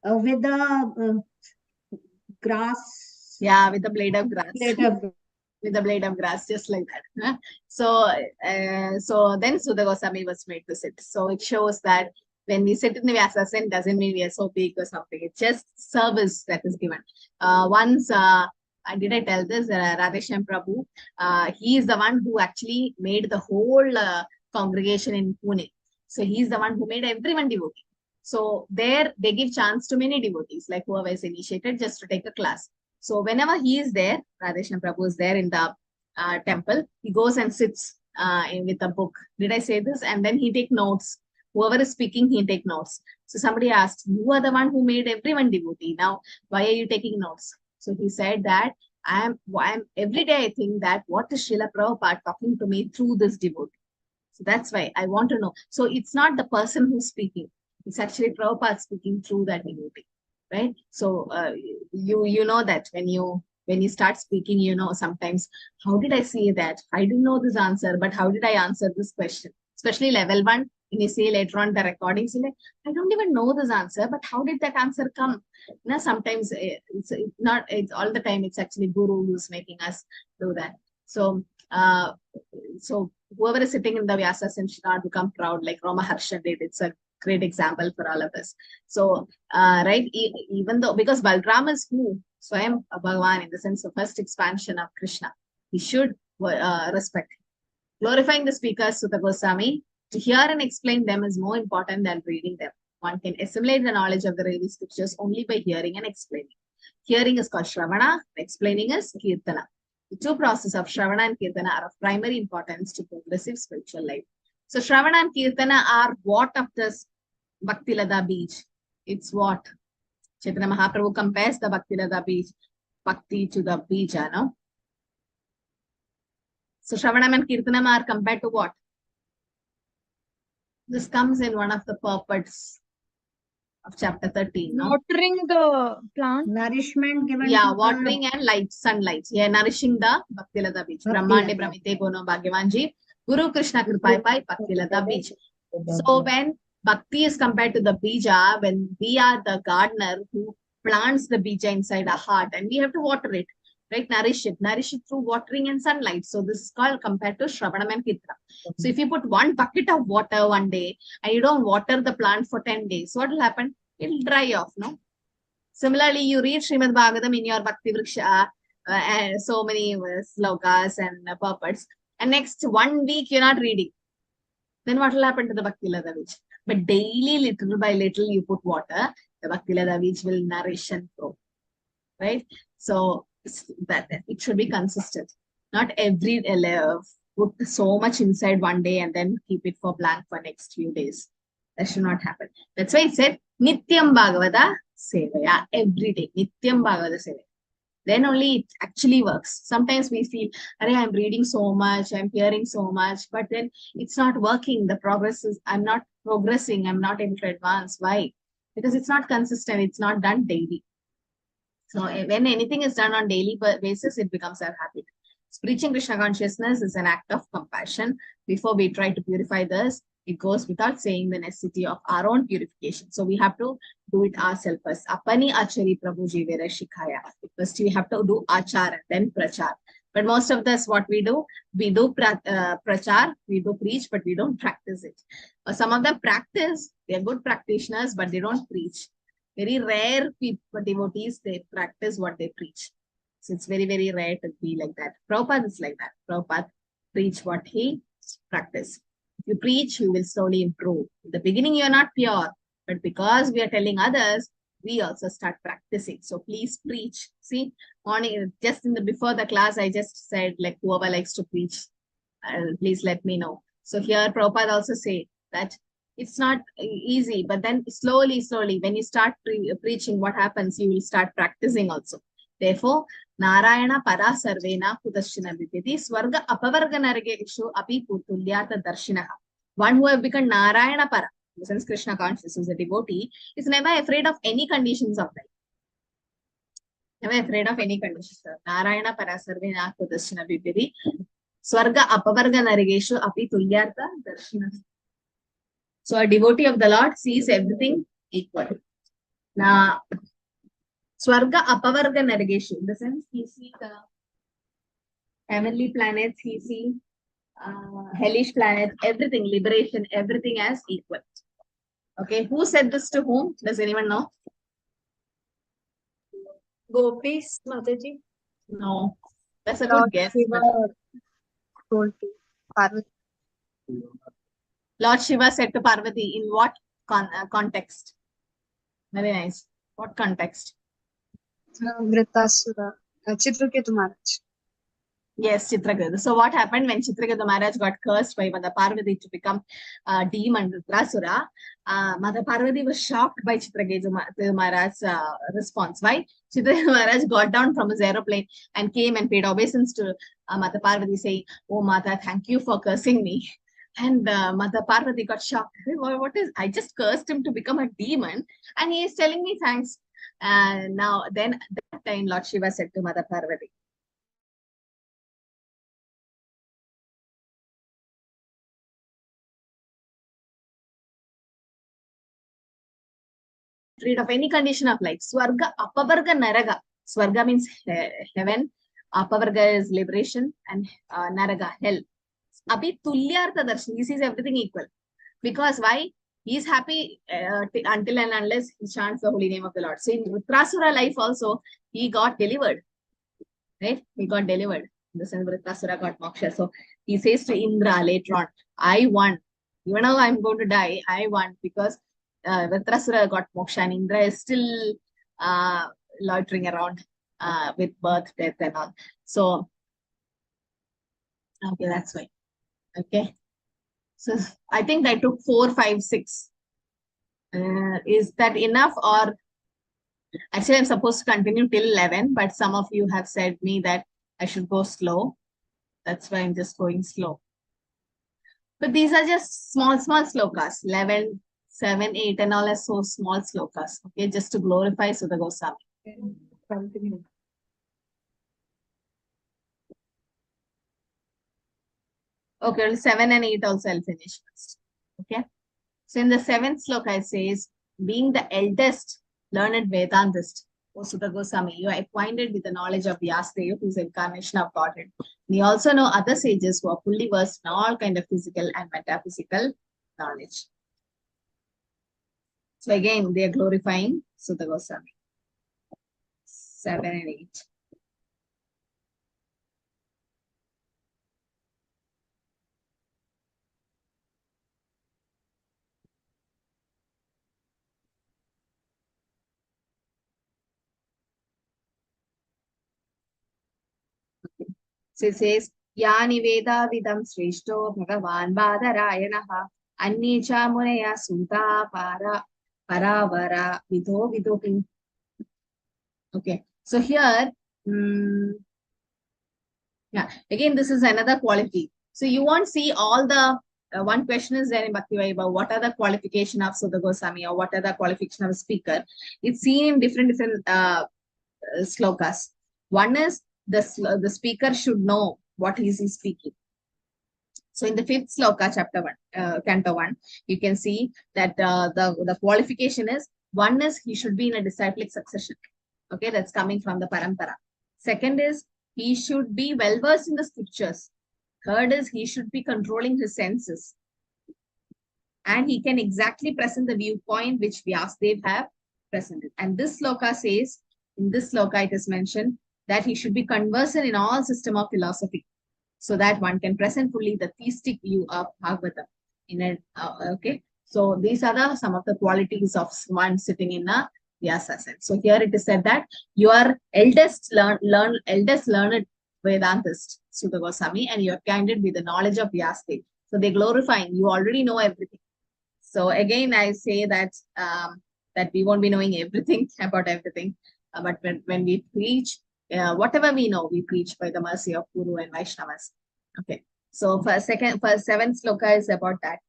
With the grass. Yeah, with a blade of grass. With a blade of grass, just like that. Huh? So then Sudha Goswami was made to sit. So it shows that when we sit in the Vyasasan, doesn't mean we are so big or something. It's just service that is given. Once, did I tell this? Radheshyam Prabhu, he is the one who actually made the whole congregation in Pune. So he's the one who made everyone devotee. So there they give chance to many devotees, like whoever is initiated, just to take a class. So whenever he is there, Radheshyam Prabhu is there in the temple, he goes and sits with a book. Did I say this? And then he take notes. Whoever is speaking, he take notes. So somebody asked, you are the one who made everyone devotee. Now, why are you taking notes? So he said that I'm every day I think that what is Srila Prabhupada talking to me through this devotee? So that's why I want to know. So it's not the person who's speaking. It's actually Prabhupada speaking through that devotee, right? So you know that when you start speaking, you know, sometimes, how did I say that? I didn't know this answer, but how did I answer this question? Especially level 1, when you say later on the recordings, you're like, I don't even know this answer, but how did that answer come? You know, sometimes it's all the time, it's actually Guru who's making us do that. So whoever is sitting in the Vyasasan should not become proud like Romaharsha did. It's a great example for all of us. So, right, even though, because Balram is who? Swayam Bhagavan, in the sense of first expansion of Krishna. We should respect him. Glorifying the speakers, Sudha Goswami, to hear and explain them is more important than reading them. One can assimilate the knowledge of the Vedic scriptures only by hearing and explaining. Hearing is called Shravana, explaining is Kirtana. The two processes of Shravana and Kirtana are of primary importance to progressive spiritual life. So Shravana and Kirtana are what of this Bhakti Lada Beach? It's what? Chaitanya Mahaprabhu compares the Bhakti Lada Beach, Bhakti to the beach, no? So Shravanam and Kirtanam are compared to what? This comes in one of the purports. of chapter 13. No? Watering the plant. Nourishment given Yeah, to watering and light, sunlight. Yeah, nourishing the Bhaktilata beach. Brahmande Brahmite Bono Bhagyavanji, Guru Krishna Kripai Pai Bhaktilata beach. So when Bhakti is compared to the bija, when we are the gardener who plants the bija inside our heart and we have to water it, right? Nourish it through watering and sunlight. So this is called compared to Shravanam and Kirtanam. So if you put one bucket of water one day and you don't water the plant for 10 days, what will happen? It will dry off, no? Similarly, you read Srimad Bhagavatam in your Bhakti Vriksha and so many slokas and purports, and next 1 week you're not reading. Then what will happen to the Bhakti Lata Beach? But daily, little by little, you put water, the Bhakti Lata Beach will nourish and grow. Right? So that it should be consistent. Not every put so much inside one day and then keep it for blank for next few days. That should not happen. That's why it said Nityam Bhagavata Sevaya. Every day. Nityam Bhagavata Sevaya. Then only it actually works. Sometimes we feel, I'm reading so much, I'm hearing so much, but then it's not working. The progress is, I'm not progressing, I'm not able to advance. Why? Because it's not consistent, it's not done daily. So when anything is done on daily basis, it becomes our habit. Preaching Krishna consciousness is an act of compassion. Before we try to purify this, it goes without saying the necessity of our own purification. So we have to do it ourselves first. Apani achari prabhu jivera shikhaya. First we have to do achar and then prachar. But most of this, what we do prachar, we do preach, but we don't practice it. Some of them practice, they are good practitioners, but they don't preach. Very rare people, devotees, they practice what they preach. So it's very, very rare to be like that. Prabhupada is like that. Prabhupada preach what he practice. If you preach, you will slowly improve. In the beginning, you are not pure, but because we are telling others, we also start practicing. So please preach. See, morning, just before the class, I just said, like, whoever likes to preach, please let me know. So here, Prabhupada also say that it's not easy, but then slowly, when you start preaching, what happens? You will start practicing also. Therefore, Narayana para sarvena kudashina vipiti swarga apavarga narageshu api putulyata darshinaha. One who have become Narayana para, in the sense Krishna conscious, is a devotee, is never afraid of any conditions of life. Never afraid of any conditions. Narayana para sarvena kudashina vipiti swarga apavarga narageshu api tulyata darshinaha. So a devotee of the Lord sees everything equal. Now, Swarga Apavarga Narageshu, in the sense he sees the heavenly planets, he sees hellish planets, everything, liberation, everything as equal. Okay, who said this to whom? Does anyone know? Gopis, Mataji. No. That's a good guess. Told to Parvati. Lord Shiva said to Parvati, in what context? Very nice. What context? Vritasura. Chitraketu Maharaj. Yes, Chitraketu. So what happened when Chitraketu Maharaj got cursed by Mother Parvati to become a demon, Vritasura? Mother Parvati was shocked by Chitraketu Maharaj's response. Why? Chitraketu Maharaj got down from his aeroplane and came and paid obeisance to Mother Parvati, saying, "Oh Mother, thank you for cursing me." And Mother Parvati got shocked. What is? I just cursed him to become a demon, and he is telling me thanks. Now, then that time, Lord Shiva said to Mother Parvati, "Rid of any condition of life. Swarga, Apavarga, Naraga. Swarga means heaven. Apavarga is liberation, and Naraga, hell. Abhi Tulyartha Darshan. He sees everything equal. Because why? He is happy until and unless he chants the holy name of the Lord. So in Vritrasura life also, he got delivered. Right? He got delivered. In the sense Vritrasura got moksha. So he says to Indra later on, I won. Even though I'm going to die, I won because Vritrasura got moksha and Indra is still loitering around with birth, death and all. So, okay, that's why. Okay. So I think I took 4, 5, 6. Is that enough? Or actually I'm supposed to continue till 11, but some of you have said me that I should go slow. That's why I'm just going slow. But these are just small slokas, 11, 7, 8 and all are so small slokas. Okay, just to glorify Sudha Goswami. Continue. Okay, well, 7 and 8 also I'll finish first. Okay. So in the 7th sloka it says, being the eldest learned Vedantist, O Sudha Goswami, you are acquainted with the knowledge of Vyasadeva, who is incarnation of Godhead. We also know other sages who are fully versed in all kind of physical and metaphysical knowledge. So again, they are glorifying Sudha Goswami. 7 and 8. So it says, Yani Veda Vidam Sreshto Bhagavan Badarayanaha Annicha Munaya Sutta Paravara Vidho Vidhopi. Okay, so here, yeah, again, this is another quality. So you won't see all the, one question is there in Bhakti Vaibav, what are the qualification of Sudha Goswami or what are the qualification of a speaker? It's seen in different slokas. One is the speaker should know what is he speaking. So in the 5th sloka, chapter 1, Canto 1, you can see that the qualification is, one is he should be in a disciplic succession. Okay, that's coming from the parampara. Second is he should be well versed in the scriptures. Third is he should be controlling his senses. And he can exactly present the viewpoint which Vyasadeva have presented. And this sloka says, in this sloka it is mentioned that he should be conversant in all system of philosophy, so that one can present fully the theistic view of Bhagavatam. Okay, so these are some of the qualities of one sitting in a Vyasa. So here it is said that you are eldest learned Vedantist, Sudha Goswami, and you are candid with the knowledge of Vyasadeva. So they glorifying, you already know everything. So again, I say that that we won't be knowing everything about everything, but when we preach, whatever we know, we preach by the mercy of Guru and Vaishnavas. Okay. So for 7th sloka is about that.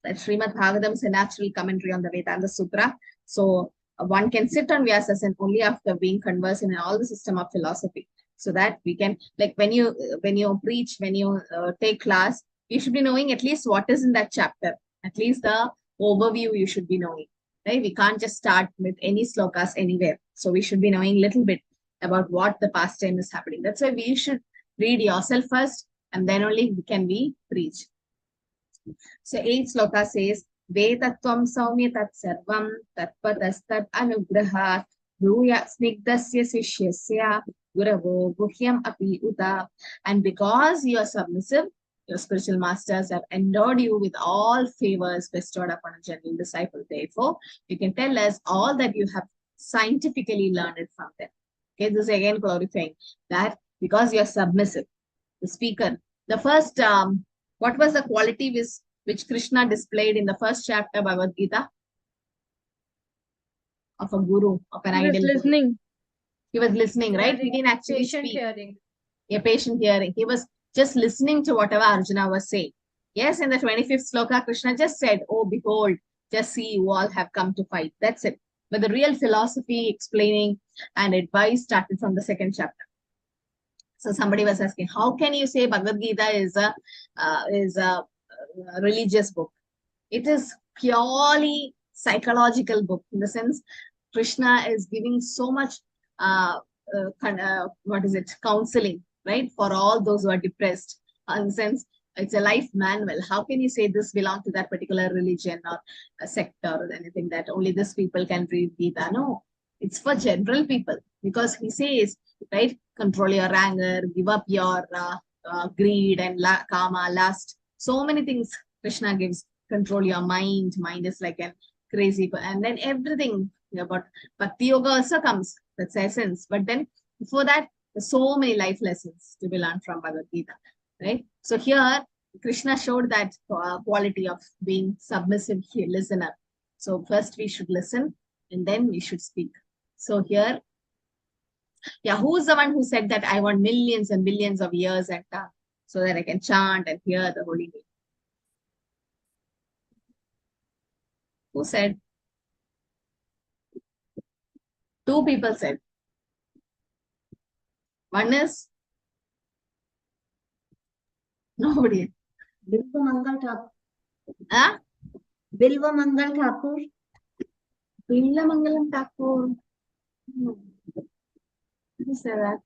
That Srimad Bhagavatam is a natural commentary on the Vedanta Sutra. So one can sit on Vyasas and only after being conversant in all the system of philosophy, so that we can, like when you preach, when you take class, you should be knowing at least what is in that chapter. At least the overview you should be knowing. Right? We can't just start with any slokas anywhere. So we should be knowing a little bit about what the pastime is happening. That's why we should read yourself first, and then only can we preach. So 8th sloka says, Vedatvam Saumya Tat Sarvam Tatpatastat Anugraha Bhuya Snigdasya Sishyasya Guravo Guhyam Api Uta. And because you are submissive, your spiritual masters have endowed you with all favors bestowed upon a genuine disciple. Therefore, you can tell us all that you have scientifically learned from them. Okay, this is again glorifying that because you are submissive. The speaker, the first, what was the quality which Krishna displayed in the first chapter Bhagavad Gita? Of a guru, of an He was ideal listening. guru. He was listening, right? He didn't actually Patient speak. hearing. A patient hearing. He was just listening to whatever Arjuna was saying. Yes, in the 25th sloka, Krishna just said, oh, behold, just see, you all have come to fight. That's it. But the real philosophy, explaining and advice started from the 2nd chapter. So somebody was asking, how can you say Bhagavad Gita is a religious book? It is purely psychological book, in the sense Krishna is giving so much counseling, right, for all those who are depressed. In the sense, it's a life manual. How can you say this belongs to that particular religion or a sect or anything, that only this people can read Gita? No, it's for general people, because he says, right, control your anger, give up your greed and kama, lust. So many things Krishna gives. Control your mind. Mind is like a crazy, and then everything about Bhakti Yoga also comes. That's essence. But then before that, there's so many life lessons to be learned from Bhagavad Gita, right? So here, Krishna showed that quality of being submissive listener. So first we should listen, and then we should speak. So here, yeah, who's the one who said that I want millions and billions of years and so that I can chant and hear the holy name? Who said? Two people said. One is nobody. Bilva Mangal Thakur. Huh? Bilva Mangal Thakur. Villa Mangalam Thakur. Who said that?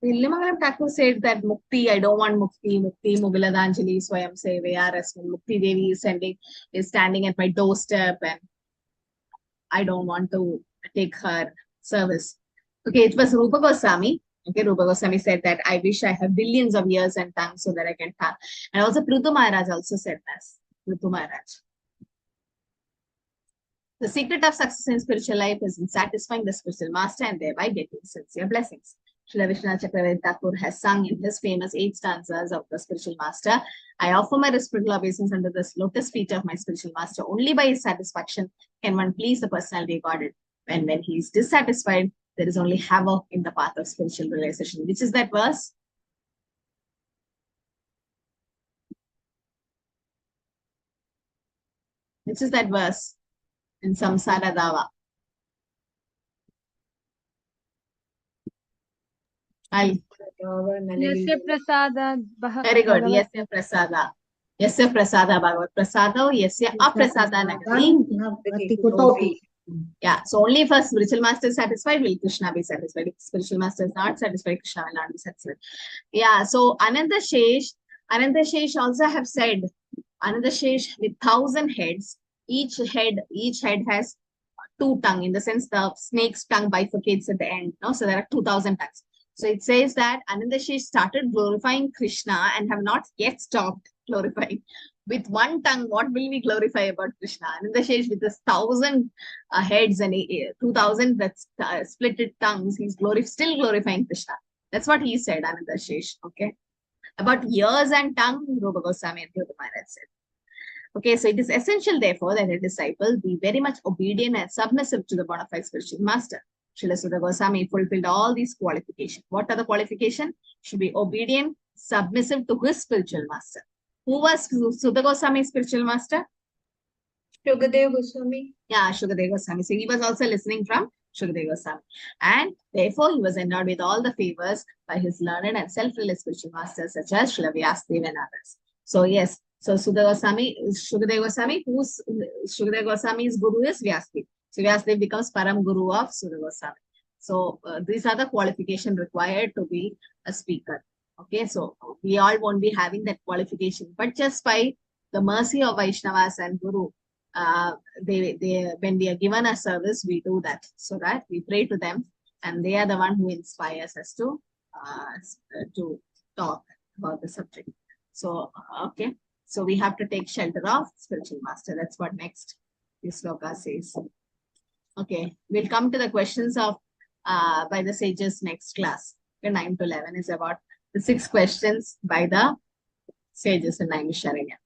Villamangalam Thakur said that Mukti, I don't want Mukti, Mukti, Mugiladanjali, Swayam Sevaya, Rasmin, Mukti Devi is standing at my doorstep and I don't want to take her service. Okay, it was Rupa Goswami. Okay, Rupa Goswami said that I wish I have billions of years and tongues so that I can talk. And also Prithu Maharaj also said this. Prithu Maharaj. The secret of success in spiritual life is in satisfying the spiritual master and thereby getting sincere blessings. Srila Vishwanath Chakravarti Thakur has sung in his famous 8 stanzas of the spiritual master. I offer my respectful obeisance under the lotus feet of my spiritual master. Only by his satisfaction can one please the personality God. And when he is dissatisfied, there is only havoc in the path of spiritual realization. Which is that verse? Which is that verse in Samsara Dava? Yasya prasada Very good. Yasya prasada. Yasya prasada bhagavat prasada. Yasya aprasada nagati. Yeah. So only if a spiritual master is satisfied, will Krishna be satisfied. If spiritual master is not satisfied, Krishna will not be satisfied. Yeah. So Ananda Shesh also have said, Ananda Shesh with 1,000 heads. Each head has 2 tongues. In the sense, the snake's tongue bifurcates at the end. No, so there are 2,000 tongues. So it says that Ananda Shesh started glorifying Krishna and have not yet stopped glorifying. With 1 tongue, what will we glorify about Krishna? Ananda Shesh with his 1,000 heads and 2,000 that's splitted tongues, he's still glorifying Krishna. That's what he said, Ananda Shesh. Okay. About ears and tongue, Rupa Goswami and Prithu Maharaj said. Okay, so it is essential, therefore, that a disciple be very much obedient and submissive to the bona fide spiritual master. Srila Sudha Goswami fulfilled all these qualifications. What are the qualifications? Should be obedient, submissive to his spiritual master. Who was Sudha Goswami's spiritual master? Shukadev Goswami. Yeah, Shukadev Goswami. So he was also listening from Shukadev Goswami. And therefore, he was endowed with all the favors by his learned and self-realized spiritual masters such as Srila Vyasadeva and others. So yes, so Shukadev Goswami, who's Shukadev Goswami's guru is Vyasadeva. So Vyasadeva becomes Param Guru of Sudha Goswami. So these are the qualifications required to be a speaker. Okay, so we all won't be having that qualification, but just by the mercy of Vaishnavas and Guru, when we are given a service, we do that so that we pray to them, and they are the one who inspires us to talk about the subject. So okay, so we have to take shelter of spiritual master. That's what next this sloka says. Okay, we'll come to the questions of by the sages next class. 9 to 11 is about the 6 questions by the sages in Naimisharanya.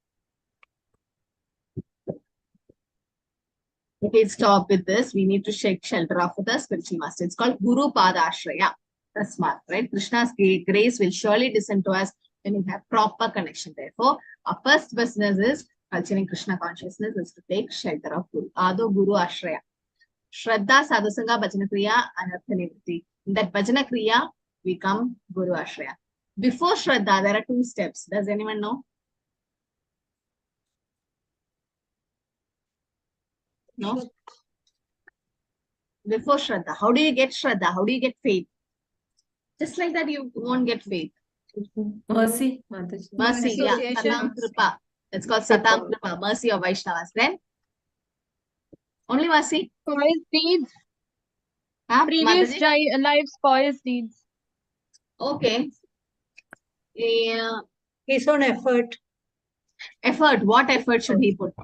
Okay, stop with this. We need to shake shelter of the spiritual master. It's called Guru Padashraya. That's smart, right? Krishna's grace will surely descend to us when we have proper connection. Therefore, our first business is culturing Krishna consciousness is to take shelter of Guru. Ado Guru Ashraya. Shraddha, Sadhusanga, Bhajana Kriya, Anartha Nivritti. In that Bhajana Kriya, we come Guru Ashraya. Before Shraddha, there are 2 steps. Does anyone know? No? Before Shraddha. How do you get Shraddha? How do you get faith? Just like that, you won't get faith. Mercy. Mercy, yeah. Satam Kripa. That's called Satam Kripa. Mercy of Vaishnavas. Then? Only mercy? Pious deeds. Previous Life's pious deeds. Okay. Yeah. His own effort. Effort. What effort should he put?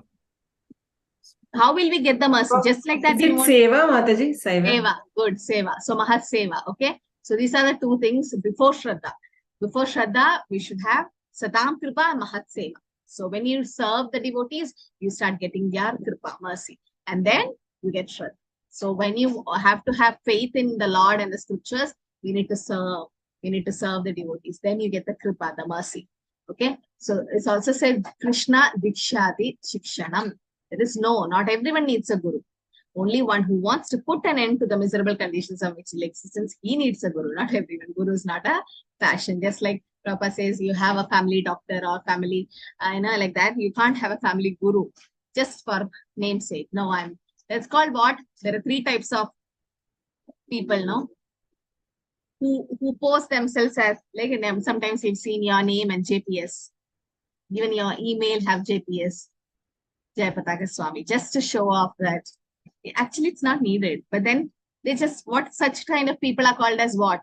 How will we get the mercy? Just like that. Is it Seva, Mataji? Seva. Good. Seva. So Mahat Seva. Okay. So these are the 2 things before Shraddha. Before Shraddha, we should have Satam Kripa and Mahat Seva. So when you serve the devotees, you start getting their Kripa, mercy. And then you get Shraddha. So when you have to have faith in the Lord and the scriptures, you need to serve. You need to serve the devotees. Then you get the Kripa, the mercy. Okay, so it's also said Krishna Dikshati Shikshanam. There is not everyone needs a guru. Only one who wants to put an end to the miserable conditions of material existence, he needs a guru, not everyone. Guru is not a fashion. Just like Prabhupada says, you have a family doctor or family, like that. You can't have a family guru just for namesake. No, that's called what? There are 3 types of people, no? Who post themselves as, like, sometimes you've seen your name and JPS. Even your email have JPS, Jayapataka Swami, just to show off that. Actually, it's not needed. But then they just, what such kind of people are called as what?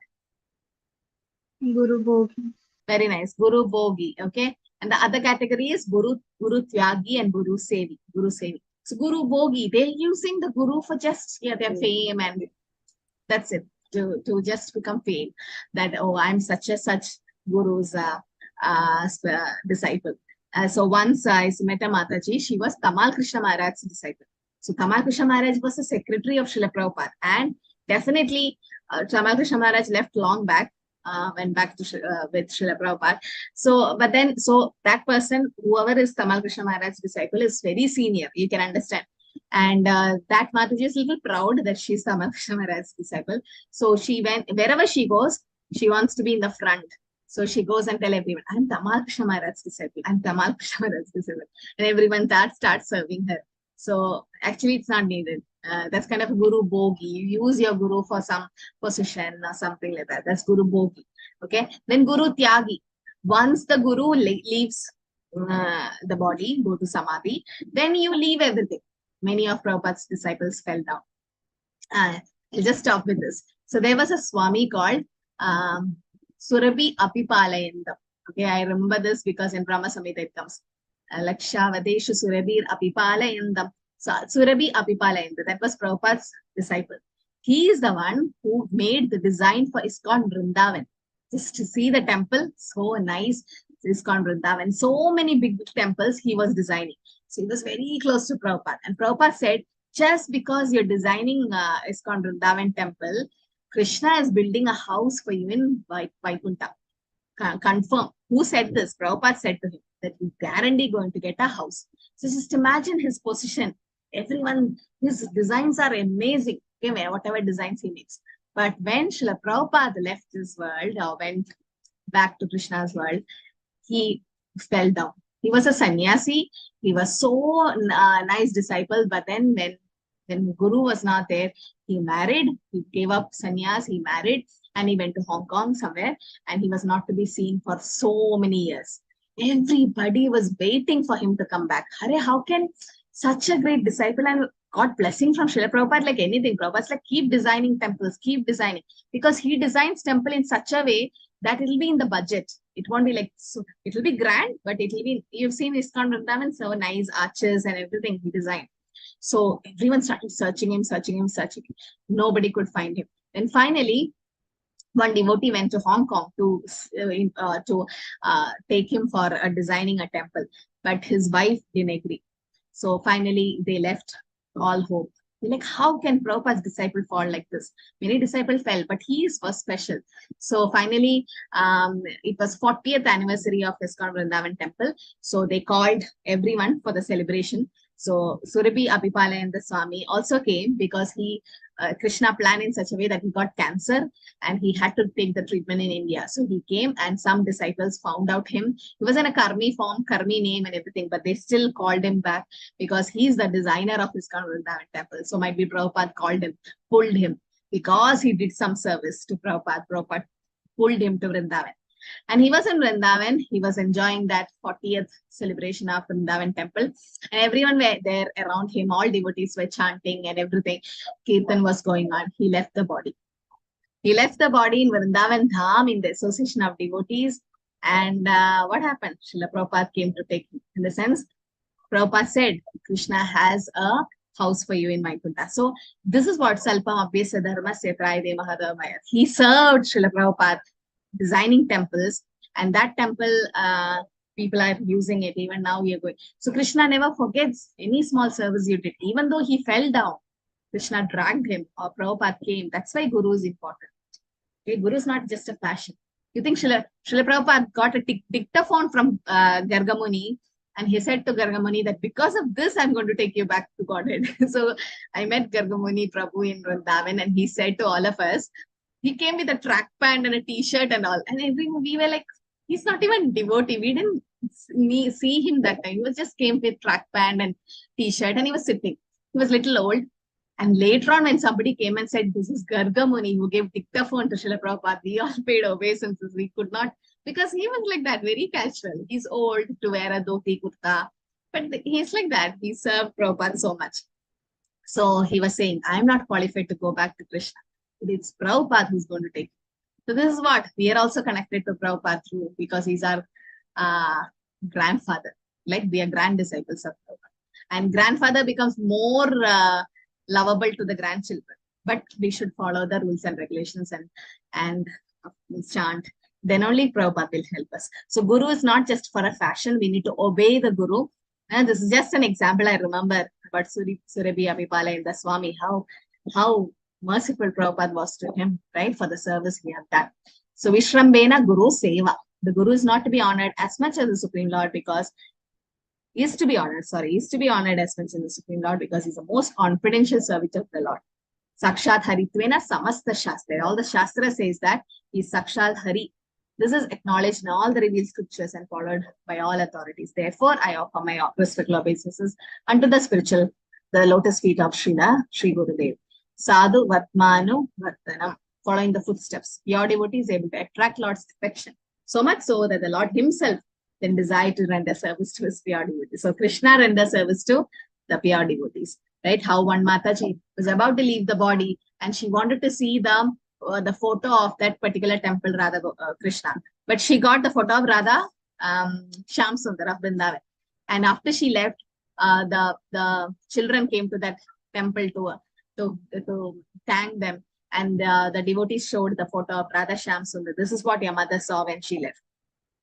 Guru Bhogi. Very nice. Guru Bhogi. Okay. And the other category is Guru Tyagi and Guru Sevi. So Guru Bhogi, they're using the Guru for just their fame, and that's it. To just become fame. That, oh, I'm such Guru's disciple. So once I met a Mataji, she was Tamal Krishna Maharaj's disciple. So Tamal Krishna Maharaj was the secretary of Srila Prabhupada, and definitely Tamal Krishna Maharaj left long back, went back to with Srila Prabhupada. So that person, whoever is Tamal Krishna Maharaj's disciple, is very senior. You can understand. And that Mataji is a little proud that she's Tamal Krishna Maharaj's disciple. So she went, wherever she goes, she wants to be in the front. So she goes and tell everyone, I'm Tamal Krishna Maharaj's disciple. I'm Tamal Krishna Maharaj's disciple. And everyone starts serving her. So actually, it's not needed. That's kind of a Guru Bhogi. You use your Guru for some position or something like that. That's Guru Bhogi. Okay. Then Guru Tyagi. Once the Guru leaves the body, go to Samadhi, then you leave everything. Many of Prabhupada's disciples fell down. I'll just stop with this. So there was a Swami called Surabhi Apipalayandam. Okay, I remember this because in Brahma Samhita it comes. Lakshavadeshu Surabhir Apipalayandam. So Surabhi Apipalayandam, that was Prabhupada's disciple. He is the one who made the design for ISKCON Vrindavan. Just to see the temple, so nice. ISKCON Vrindavan. So many big temples he was designing. So he was very close to Prabhupada. And Prabhupada said, just because you're designing ISKCON Vrindavan temple, Krishna is building a house for you in Vaikuntha. Confirm. Who said this? Prabhupada said to him that you guarantee going to get a house. So just imagine his position. Everyone, his designs are amazing. Okay, whatever designs he makes. But when Srila Prabhupada left this world or went back to Krishna's world, he fell down. He was a sannyasi. He was so nice disciple. But then when Guru was not there, he married. He gave up sannyas. He married and he went to Hong Kong somewhere. And he was not to be seen for so many years. Everybody was waiting for him to come back. Hare, how can such a great disciple and got blessing from Srila Prabhupada like anything? Prabhupada's like, keep designing temples, keep designing. Because he designs temple in such a way that it will be in the budget. It won't be like, so it will be grand, but it will be, you've seen ISKCON Vrindavan, so nice arches and everything he designed. So everyone started searching him. Nobody could find him. And finally, one devotee went to Hong Kong to take him for designing a temple, but his wife didn't agree. So finally, they left all hope. They're like, how can Prabhupada's disciple fall like this? Many disciples fell, but he was special. So finally, it was 40th anniversary of ISKCON Vrindavan temple. So they called everyone for the celebration. So Surabhi Apipalayanda Swami also came because Krishna planned in such a way that he got cancer and he had to take the treatment in India. So he came and some disciples found out him. He was in a Karmi form, Karmi name and everything, but they still called him back because he's the designer of ISKCON Vrindavan temple. So might be Prabhupada called him, pulled him because he did some service to Prabhupada. Prabhupada pulled him to Vrindavan. And he was in Vrindavan. He was enjoying that 40th celebration of Vrindavan temple. And everyone were there around him. All devotees were chanting and everything. Kirtan was going on. He left the body. He left the body in Vrindavan Dham in the association of devotees. And what happened? Srila Prabhupada came to take him. In the sense, Prabhupada said, Krishna has a house for you in Vaikuntha. So this is what Salpam Abhyasa Dharma Setrayade Mahadavaya. He served Srila Prabhupada designing temples, and that temple people are using it even now. We are going. So Krishna never forgets any small service you did, even though he fell down. Krishna dragged him or Prabhupada came. That's why Guru is important. Okay, Guru is not just a fashion. You think Srila Prabhupada got a dictaphone from Gargamuni, and he said to Gargamuni that because of this, I'm going to take you back to Godhead. So I met Gargamuni Prabhu in Vrindavan, and he said to all of us, he came with a track pant and a t-shirt and all. And we were like, he's not even devotee. We didn't see him that time. He was just came with track pant and t-shirt, and he was sitting. He was little old. And later on, when somebody came and said, this is Gargamuni who gave dictaphone to Srila Prabhupada, we all paid obeisances. We could not, because he was like that, very casual. He's old to wear a dhoti kurta, but he's like that. He served Prabhupada so much. So he was saying, I'm not qualified to go back to Krishna. It's Prabhupada who's going to take it. So this is what we are also connected to Prabhupada through, because he's our grandfather. Like we are grand disciples of Prabhupada. And grandfather becomes more lovable to the grandchildren. But we should follow the rules and regulations and chant. Then only Prabhupada will help us. So Guru is not just for a fashion. We need to obey the Guru. And this is just an example I remember about Surabhi Abhipala in the Swami, how merciful Prabhupada was to him, right, for the service he had done. So Vishrambena Guru Seva. The Guru is not to be honored as much as the Supreme Lord, because is to be honored as much as the Supreme Lord, because he's the most confidential servant of the Lord. Sakshat Haritvena Samasta Shastra. All the Shastra says that he's Sakshat Hari. This is acknowledged in all the revealed scriptures and followed by all authorities. Therefore, I offer my respectful obeisances unto the lotus feet of Sri Gurudev. Sadhu Vatmanu Vartanam. Following the footsteps. Pure devotee is able to attract Lord's affection. So much so that the Lord himself then desire to render service to his pure devotees. So Krishna renders service to the pure devotees. Right? How one Mataji was about to leave the body and she wanted to see the photo of that particular temple, Radha Krishna. But she got the photo of Radha Shyam Sundar of Vrindavan. And after she left, the children came to that temple to thank them. And the devotees showed the photo of Radha Shyam Sundar. This is what your mother saw when she left.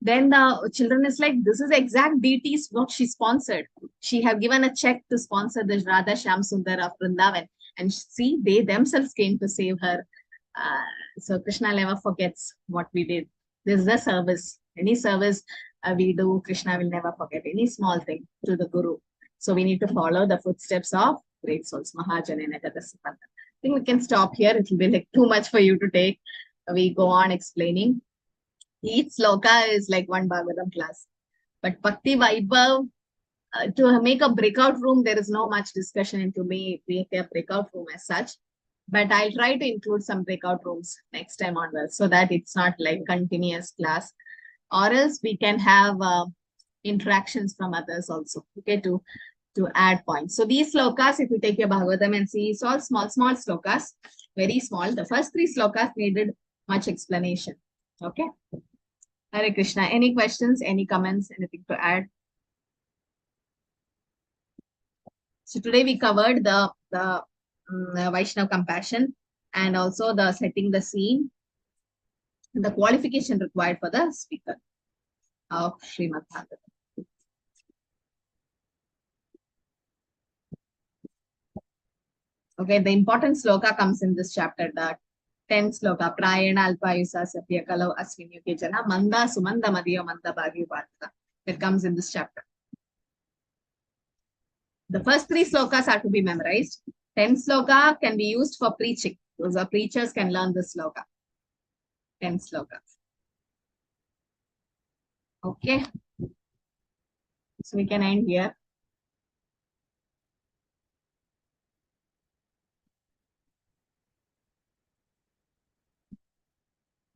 Then the children is like, this is exact deities what she sponsored. She have given a check to sponsor the Radha Shyam Sundar of Vrindavan. And see, they themselves came to save her. So Krishna never forgets what we did. This is the service. Any service we do, Krishna will never forget any small thing to the Guru. So we need to follow the footsteps of great souls. Mahajanena Gadasapanta. I think we can stop here. It will be like too much for you to take. We go on explaining. Each sloka is like one Bhagavatam class. But Bhakti Vaibav, to make a breakout room, there is no much discussion into make a breakout room as such. But I'll try to include some breakout rooms next time onwards so that it's not like continuous class. Or else we can have interactions from others also, okay, to add points. So these slokas, if you take your Bhagavatam and see, it's all small slokas, very small. The first 3 slokas needed much explanation. Okay. Hare Krishna. Any questions, any comments, anything to add? So today we covered the Vaishnava compassion and also the setting the scene, the qualification required for the speaker of Srimad Bhagavatam. Okay, the important sloka comes in this chapter, the 10th sloka. Prayana Alpayusa Sapya Kalau Asvinyuke Jana Manda Sumanda Madhya Manda Bhagyu Bharata. That comes in this chapter. The first 3 slokas are to be memorized. 10th sloka can be used for preaching. Those are preachers can learn this sloka. 10th sloka. Okay. So we can end here.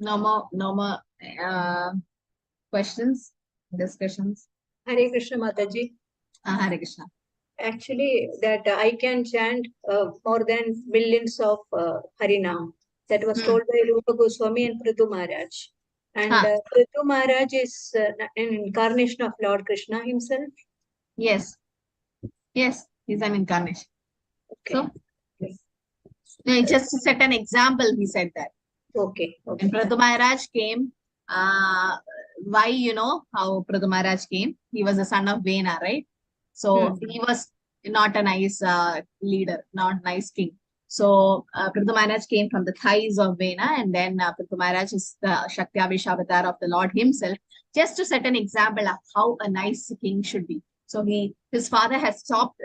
No more questions, discussions. Hare Krishna Mataji. Hare Krishna. Actually, that I can chant more than millions of Harinam. That was told by Rupa Goswami and Prithu Maharaj. And Prithu Maharaj is an incarnation of Lord Krishna himself. Yes. Yes, he's an incarnation. Okay. So, no, just to set an example, he said that. Okay. When Prithu Maharaj came, why, you know, how Prithu Maharaj came? He was the son of Vena, right? So he was not a nice leader, not nice king. So Prithu Maharaj came from the thighs of Vena, and then Prithu Maharaj is the Shakti Avatar of the Lord himself, just to set an example of how a nice king should be. So his father had stopped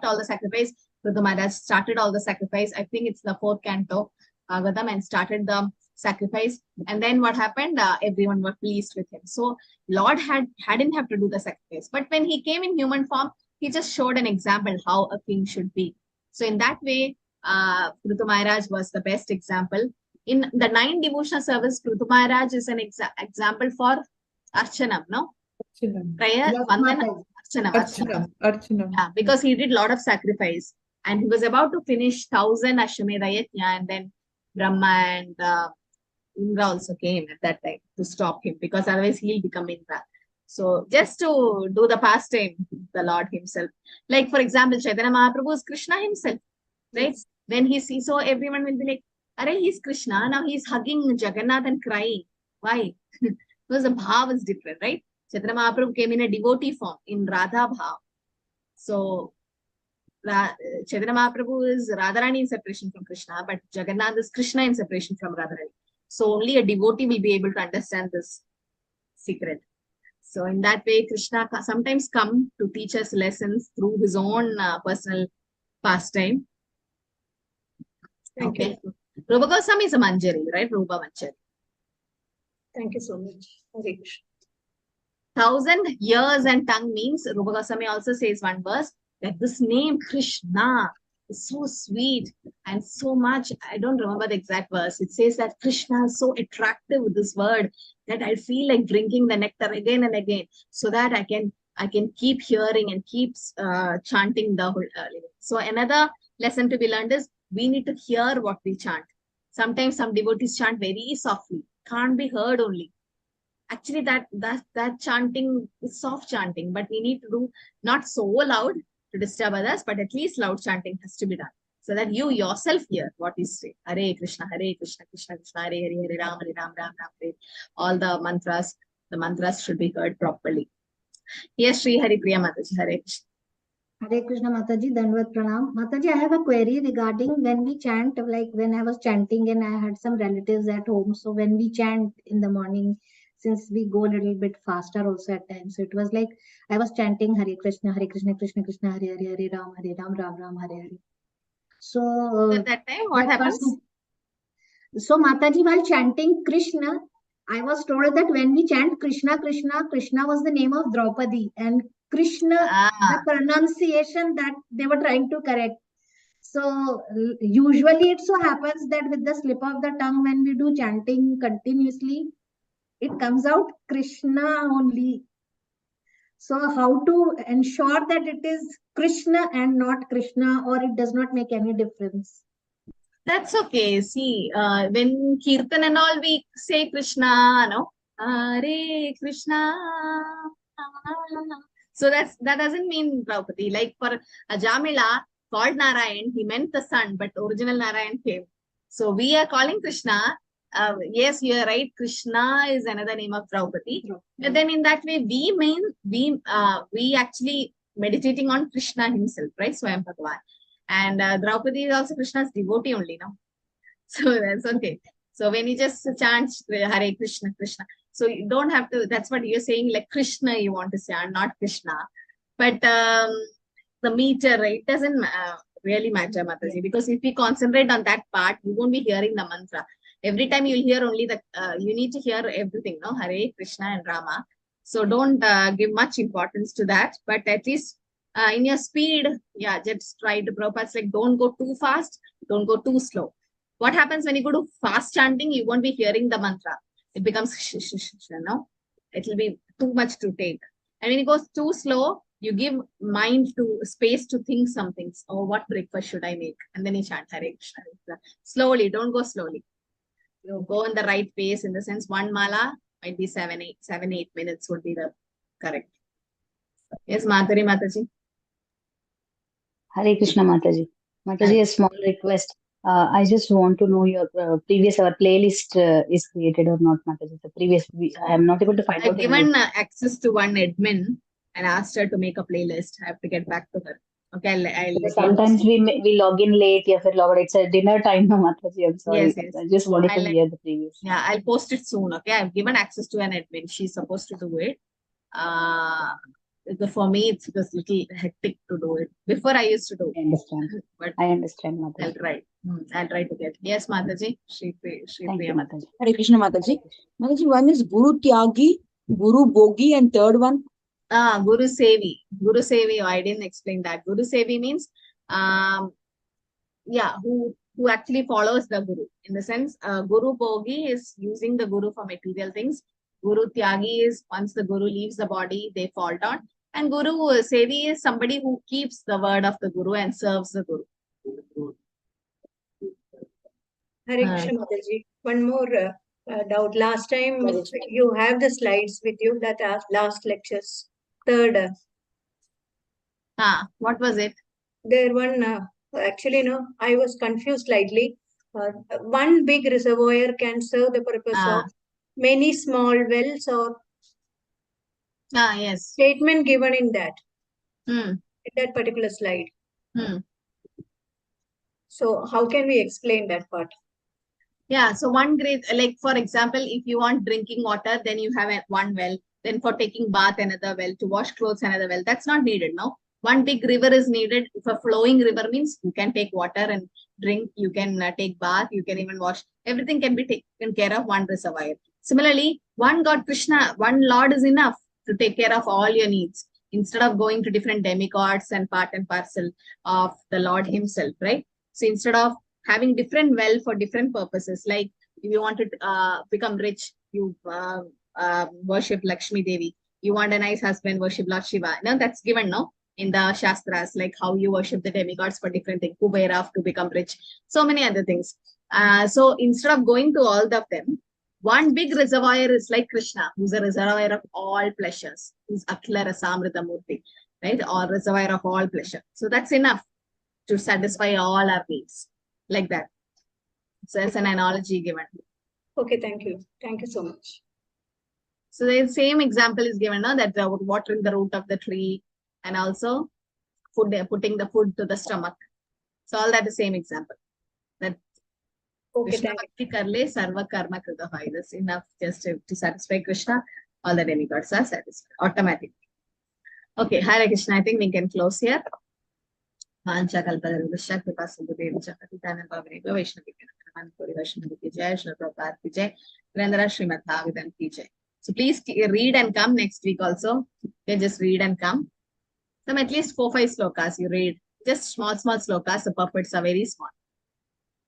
all the sacrifice. Prithu Maharaj started all the sacrifice. I think it's the 4th canto, Bhagavatam, and started the sacrifice. And then what happened? Everyone were pleased with him. So Lord hadn't have to do the sacrifice. But when he came in human form, he just showed an example how a king should be. So in that way, Prithu Maharaj was the best example. In the 9 devotional service, Prithu Maharaj is an example for Archanam, no? Prayer, Yes, Vandanam, Mataji. Archana. Yeah, because he did a lot of sacrifice. And he was about to finish 1000 Ashwamedha Yajna, and then Brahma and Indra also came at that time to stop him, because otherwise he'll become Indra. So just to do the pastime, the Lord himself. Like for example, Chaitanya Mahaprabhu is Krishna himself, right? When he sees, so everyone will be like, Arey, he's Krishna, now he's hugging Jagannath and crying. Why? Because the bhav is different, right? Chaitanya Mahaprabhu came in a devotee form, in Radha bhav. So Chaitanya Mahaprabhu is Radharani in separation from Krishna, but Jagannath is Krishna in separation from Radharani. So only a devotee will be able to understand this secret. So in that way, Krishna sometimes come to teach us lessons through his own personal pastime. Okay. Rupa Goswami is a Manjari, right? Rupa Manjari. Thank you so much. Hare Krishna. 1000 years and tongue means, Rupa Goswami also says one verse, that this name Krishna is so sweet and so much, I don't remember the exact verse. It says that Krishna is so attractive with this word that I feel like drinking the nectar again and again, so that I can keep hearing and keep chanting the whole. So another lesson to be learned is we need to hear what we chant. Sometimes some devotees chant very softly, can't be heard only. Actually, that chanting is soft chanting, but we need to do not so loud to disturb others, but at least loud chanting has to be done, so that you yourself hear what is said. Hare Krishna, Krishna Krishna, Hare Hare, Hare Ram, Ram Ram, Hare. All the mantras should be heard properly. Yes, Sri Hari Priya Mataji, Hare Krishna. Hare Krishna Mataji, Dandvat Pranam. Mataji, I have a query regarding when we chant, like when I was chanting and I had some relatives at home. So when we chant in the morning, since we go a little bit faster also at times, so it was like I was chanting Hare Krishna, Krishna Krishna, Hare Hare, Hare Ram, Ram Ram, Hare Hare. So at that time, what happens? So Mataji, while chanting Krishna, I was told that when we chant Krishna, Krishna, Krishna was the name of Draupadi, and Krishna, the pronunciation that they were trying to correct. So usually it so happens that with the slip of the tongue, when we do chanting continuously, it comes out Krishna only. So how to ensure that it is Krishna and not Krishna, or it does not make any difference? That's okay. See, when Kirtan and all, we say Krishna, no? Hare Krishna. So that doesn't mean Draupadi. Like for Ajamila, called Narayan, he meant the son, but original Narayan came. So we are calling Krishna. Yes, you are right. Krishna is another name of Draupadi. But then in that way, we actually meditating on Krishna himself, right? Swayam Bhagavan. And Draupadi is also Krishna's devotee only, no? So that's okay. So when you just chant Hare Krishna, Krishna, so you don't have to, that's what you're saying, like Krishna you want to chant, not Krishna. But the meter, right, doesn't really matter, Mataji, because if we concentrate on that part, you won't be hearing the mantra. Every time you'll hear only the, you need to hear everything, no? Hare Krishna and Rama. So don't give much importance to that, but at least in your speed, yeah, just try to, Prabhupada's like, don't go too fast, don't go too slow. What happens when you go to fast chanting, you won't be hearing the mantra. It becomes no? It will be too much to take. And when it goes too slow, you give mind to space to think some things. Oh, what breakfast should I make? And then you chant Hare Krishna. Slowly, don't go slowly. You go in the right pace, in the sense one mala might be 7-8 minutes would be the correct. Yes, Madhuri Mataji. Hare Krishna Mataji. Mataji, a small request. I just want to know your previous, our playlist is created or not, Mataji. The previous, I am not able to find out. I've given access to one admin and asked her to make a playlist. I have to get back to her. Okay, I'll let you know. Sometimes we log in late, yeah, फिर log out. It's a dinner time, no, Mataji. I'm sorry. Yes, yes. I just wanted to I'll let- hear the previous. Yeah, I'll post it soon. Okay, I've given access to an admin. She's supposed to do it. For me, it's just little hectic to do it. Before I used to do I understand. but I understand, I'll Mataji. try. I'll try to get. Yes, Mataji. Thank you, Priya. Mataji. Hare Krishna Mataji. Mataji, one is Guru Tyagi, Guru Bogi, and third one. Guru Sevi. Guru Sevi, I didn't explain that. Guru Sevi means, who actually follows the Guru. In the sense, Guru Bogi is using the Guru for material things. Guru Tyagi is once the Guru leaves the body, they fall down. And Guru Sevi is somebody who keeps the word of the Guru and serves the Guru. Hare Krishna Mataji. One more doubt. Last time you have the slides with you that are last lectures. Third, What was it? there one actually no, I was confused slightly. One big reservoir can serve the purpose of many small wells, or Yes. statement given in that Hmm. in that particular slide. Hmm. So how can we explain that part? Yeah, so one great, like for example, if you want drinking water, then you have one well. Then for taking bath, another well. To wash clothes, another well. That's not needed, no? One big river is needed. If a flowing river means you can take water and drink, you can take bath, you can even wash. Everything can be taken care of one reservoir. Similarly, one God Krishna, one Lord is enough to take care of all your needs. Instead of going to different demigods and part and parcel of the Lord himself, right? So instead of having different well for different purposes, like if you want to become rich, you worship Lakshmi Devi. You want a nice husband, worship Lord Shiva. No, that's given, no? In the Shastras, like how you worship the demigods for different things, Kubera to become rich, so many other things. So instead of going to all of them, one big reservoir is like Krishna, who's a reservoir of all pleasures, who's Akhila Rasamrita Murti, right? Or reservoir of all pleasure. So that's enough to satisfy all our needs, like that. So that's an analogy given. Okay, thank you. Thank you so much. So the same example is given, no? That watering the root of the tree and also putting the food to the stomach. So all that is same example. That Okay, Krishna thank Bhakti Karle Sarva Karma Krita. That's enough just to satisfy Krishna. All the demigods are satisfied automatically. Okay, Hare Krishna. I think we can close here. Vancha Kalpadarudasha Kripa Sindhudevi Chakatitana Bhavani Vaishnavi Manipuri Vaishnavi ki Jai, Shri Prabhupada ki Jai, Virendra Srimad Bhagavatam ki Jai. So please read and come next week also. You can just read and come. Some at least 4-5 slokas you read. Just small slokas. The puppets are very small.